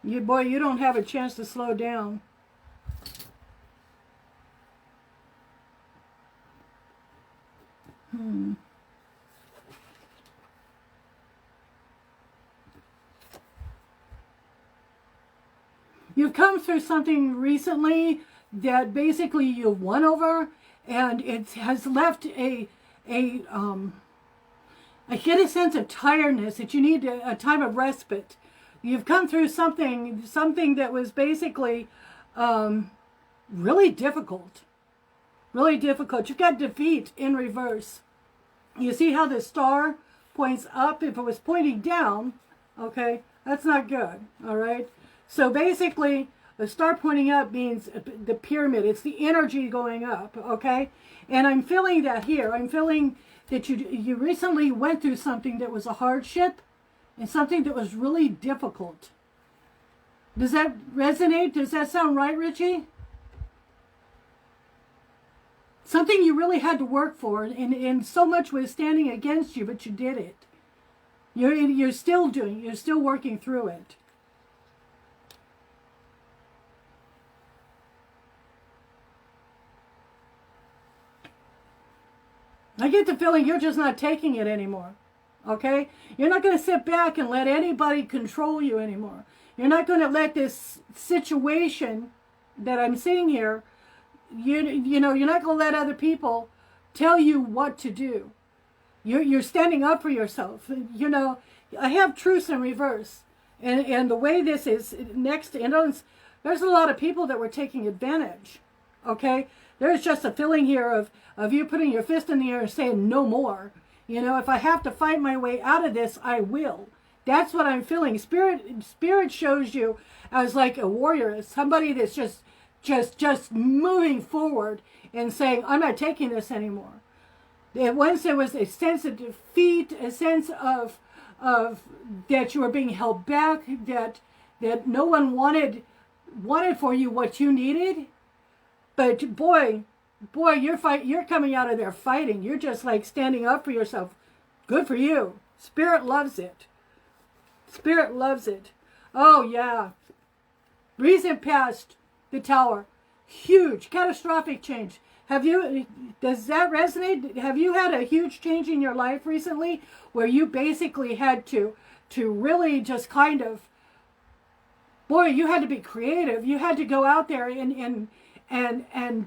you don't have a chance to slow down. You've come through something recently that basically you've won over, and it has left I get a sense of tiredness that you need a time of respite You've come through something that was basically really difficult. Really difficult. You've got defeat in reverse. You see how the star points up? If it was pointing down, okay, that's not good, all right? So basically, the star pointing up means the pyramid. It's the energy going up, okay? And I'm feeling that here. I'm feeling that you recently went through something that was a hardship and something that was really difficult. Does that resonate? Does that sound right, Richie? Something you really had to work for, and so much was standing against you, but you did it. You're still doing, you're still working through it. I get the feeling you're just not taking it anymore. Okay? You're not going to sit back and let anybody control you anymore. You're not going to let this situation that I'm seeing here, you know, you're not going to let other people tell you what to do. You're standing up for yourself. You know, I have truth in reverse. And the way this is next, you know, there's a lot of people that were taking advantage. Okay? There's just a feeling here of you putting your fist in the air and saying no more. You know, if I have to fight my way out of this, I will. That's what I'm feeling. Spirit shows you as like a warrior, somebody that's just moving forward and saying, I'm not taking this anymore. Once there was a sense of defeat, a sense of that you were being held back, that no one wanted for you what you needed. But boy, you're coming out of there fighting. You're just like standing up for yourself. Good for you. Spirit loves it. Spirit loves it. Oh yeah. Recent past, the tower. Huge, catastrophic change. Does that resonate? Have you had a huge change in your life recently where you basically had to really just kind of, boy, you had to be creative. You had to go out there and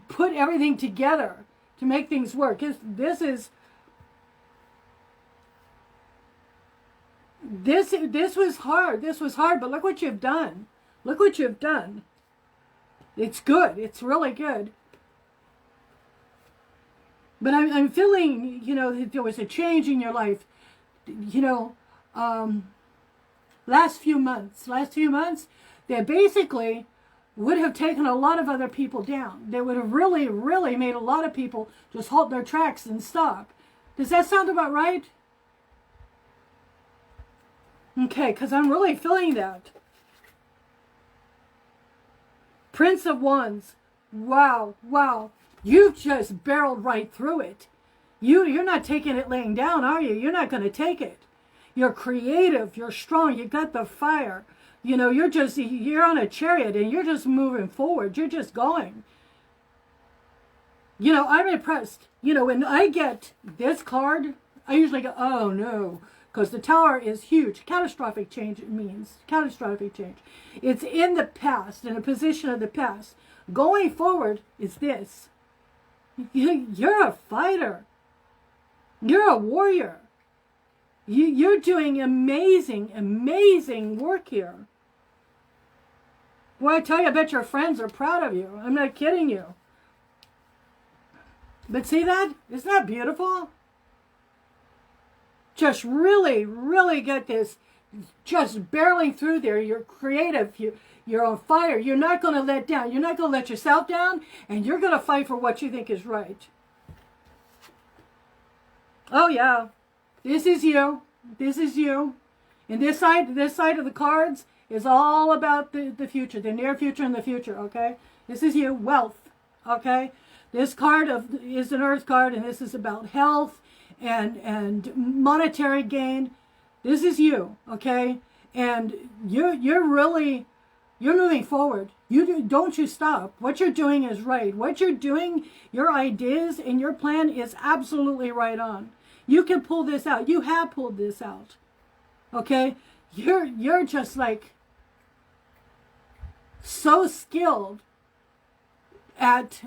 put everything together to make things work. This was hard. This was hard, but look what you've done. Look what you've done. It's good. It's really good. But I'm feeling, you know, that there was a change in your life. You know, last few months, that basically would have taken a lot of other people down. They would have really, really made a lot of people just halt their tracks and stop. Does that sound about right? Okay, because I'm really feeling that. Prince of Wands. Wow, wow. You've just barreled right through it. You're not taking it laying down, are you? You're not going to take it. You're creative. You're strong. You got the fire. You know, you're on a chariot and you're just moving forward. You're just going. You know, I'm impressed. You know, when I get this card, I usually go, oh no. Because the tower is huge. Catastrophic change, it means. Catastrophic change. It's in the past, in a position of the past. Going forward is this. You're a fighter. You're a warrior. You're doing amazing, amazing work here. Well, I tell you, I bet your friends are proud of you. I'm not kidding you. But see that? Isn't that beautiful? Just really, really get this, just barreling through there. You're creative. You're on fire. You're not going to let down. You're not going to let yourself down, and you're going to fight for what you think is right. Oh yeah, this is you. This is you. And this side of the cards is all about the future, the near future and the future. Okay, this is you. Wealth. Okay, this card is an Earth card, and this is about health and monetary gain. This is you, okay? And you're moving forward. Don't you stop. What you're doing is right. What you're doing, your ideas and your plan is absolutely right on. You can pull this out. You have pulled this out. Okay? You're just like so skilled at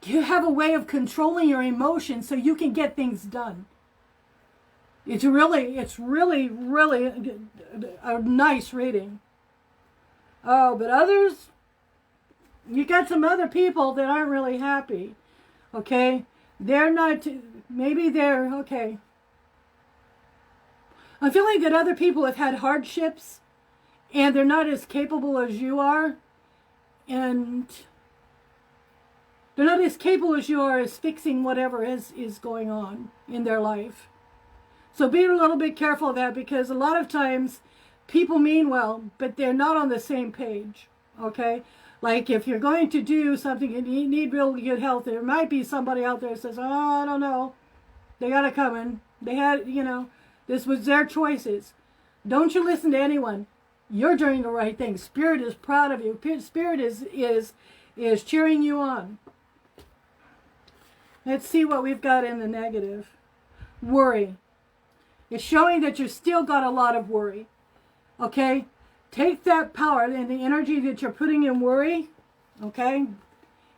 you have a way of controlling your emotions so you can get things done. It's really a nice reading. Oh, but others, you got some other people that aren't really happy. Okay? They're not, maybe they're, okay. I'm feeling that other people have had hardships and they're not as capable as you are. And they're not as capable as you are as fixing whatever is going on in their life. So be a little bit careful of that, because a lot of times people mean well, but they're not on the same page. Okay? Like if you're going to do something and you need real good health, there might be somebody out there that says, oh, I don't know. They got it coming. They had, this was their choices. Don't you listen to anyone. You're doing the right thing. Spirit is proud of you. Spirit is cheering you on. Let's see what we've got in the negative. Worry. It's showing that you've still got a lot of worry. Okay? Take that power and the energy that you're putting in worry. Okay?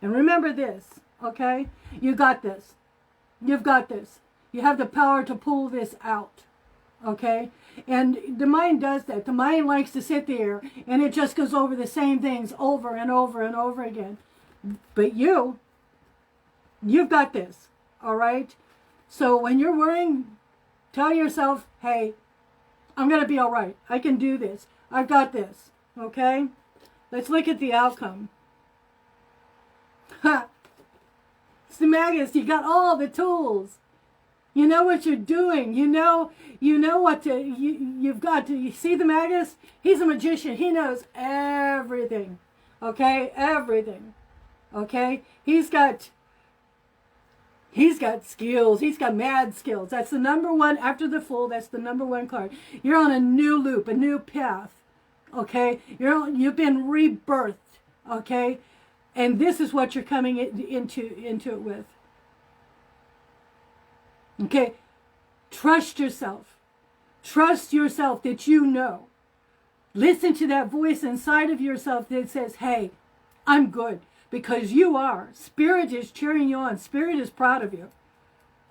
And remember this. Okay? You got this. You've got this. You have the power to pull this out. Okay? And the mind does that. The mind likes to sit there and it just goes over the same things over and over and over again. But you've got this. All right? So when you're worrying, tell yourself, hey, I'm going to be all right. I can do this. I've got this. Okay? Let's look at the outcome. Ha! It's the Magus. You got all the tools. You know what you're doing. You know what to, you've got to, you see the Magus? He's a magician. He knows everything. Okay? Everything. Okay? He's got skills. He's got mad skills. That's the number one, after the Fool, that's the number one card. You're on a new loop, a new path. Okay? You've been rebirthed. Okay? And this is what you're coming into it with. Okay? Trust yourself. Trust yourself that you know. Listen to that voice inside of yourself that says, hey, I'm good. Because you are. Spirit is cheering you on. Spirit is proud of you.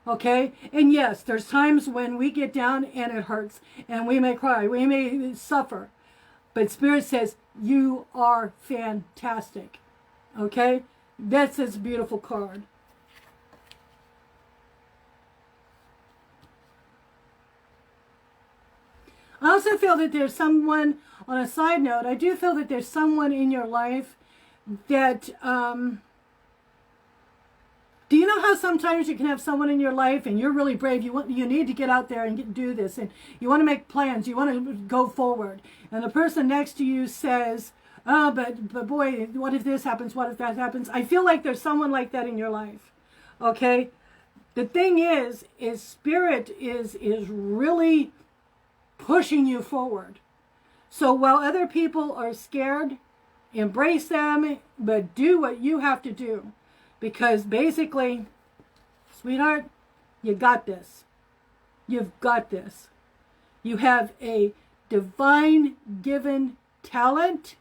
Okay? And yes, there's times when we get down and it hurts. And we may cry. We may suffer. But Spirit says, you are fantastic. Okay? That's this beautiful card. I also feel that there's someone, on a side note, I do feel that there's someone in your life that, do you know how sometimes you can have someone in your life and you're really brave, you need to get out there and do this, and you want to make plans, you want to go forward, and the person next to you says, oh, but boy, what if this happens, what if that happens? I feel like there's someone like that in your life. Okay? The thing is Spirit is really pushing you forward. So while other people are scared, embrace them, but do what you have to do. Because basically, sweetheart, you got this. You've got this. You have a divine given talent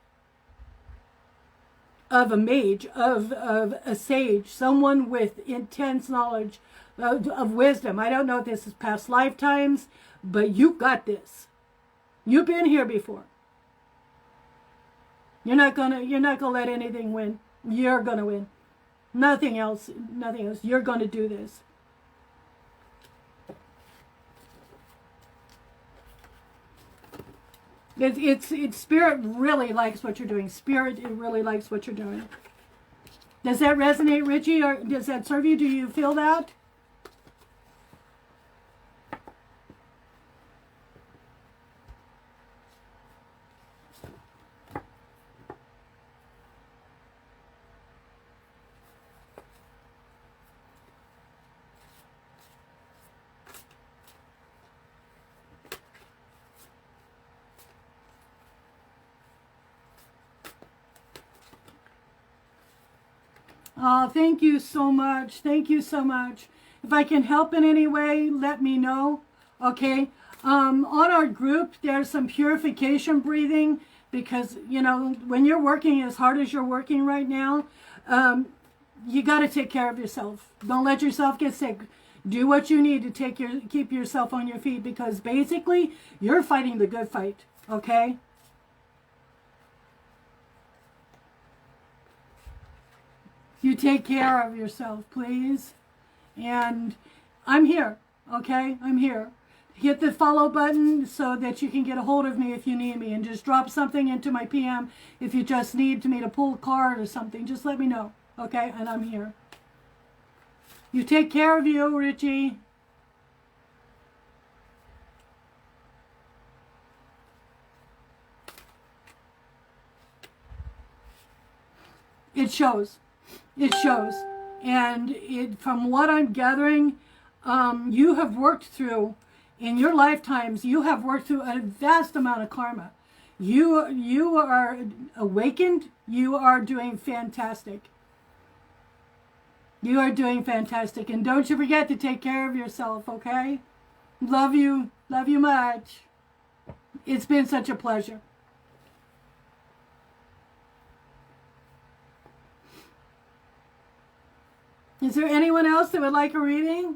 of a mage, of a sage, someone with intense knowledge of wisdom. I don't know if this is past lifetimes, but you got this. You've been here before. You're not gonna let anything win. You're gonna win. Nothing else. You're gonna do this. It's Spirit really likes what you're doing. Spirit, it really likes what you're doing. Does that resonate, Richie, or does that serve you? Do you feel that? Oh, thank you so much. Thank you so much. If I can help in any way, let me know. Okay. On our group, there's some purification breathing, because, when you're working as hard as you're working right now, you got to take care of yourself. Don't let yourself get sick. Do what you need to keep yourself on your feet, because basically you're fighting the good fight, okay? You take care of yourself, please. And I'm here, okay? I'm here. Hit the follow button so that you can get a hold of me if you need me, and just drop something into my PM if you just need me to pull a card or something. Just let me know, okay? And I'm here. You take care of you, Richie. It shows. It shows. And from what I'm gathering, you have worked through, in your lifetimes, you have worked through a vast amount of karma. You are awakened. You are doing fantastic. You are doing fantastic. And don't you forget to take care of yourself, okay? Love you. Love you much. It's been such a pleasure. Is there anyone else that would like a reading?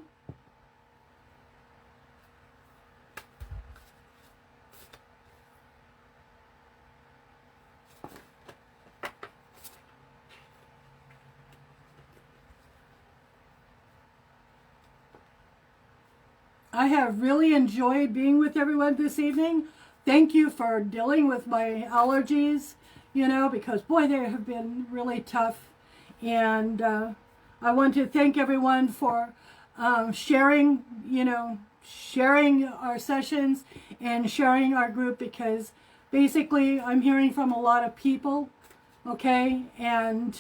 I have really enjoyed being with everyone this evening. Thank you for dealing with my allergies, because boy, they have been really tough. And I want to thank everyone for sharing our sessions and sharing our group, because basically I'm hearing from a lot of people, okay? And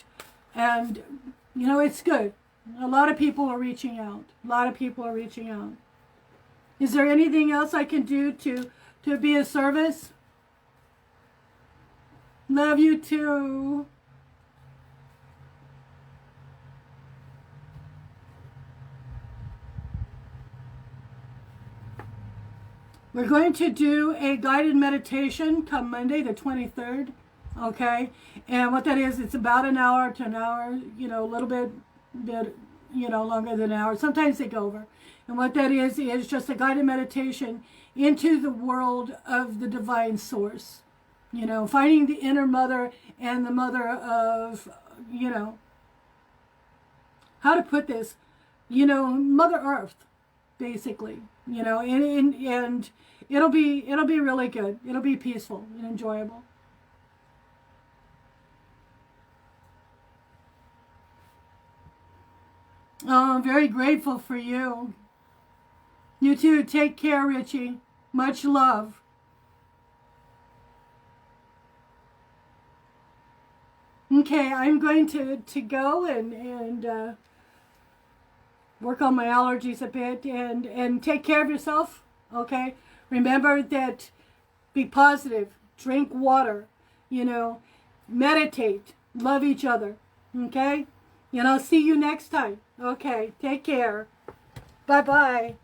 it's good. A lot of people are reaching out. Is there anything else I can do to be of service? Love you too. We're going to do a guided meditation come Monday, the 23rd, okay? And what that is, it's about an hour to an hour, a little bit, longer than an hour. Sometimes they go over. And what that is just a guided meditation into the world of the divine source. Finding the inner mother and the mother of, how to put this, Mother Earth, basically, and it'll be really good. It'll be peaceful and enjoyable. Oh, I'm very grateful for you. You too. Take care, Richie. Much love. Okay, I'm going to go and work on my allergies a bit and take care of yourself, okay? Remember that, be positive, drink water, meditate, love each other, okay? And I'll see you next time. Okay, take care. Bye-bye.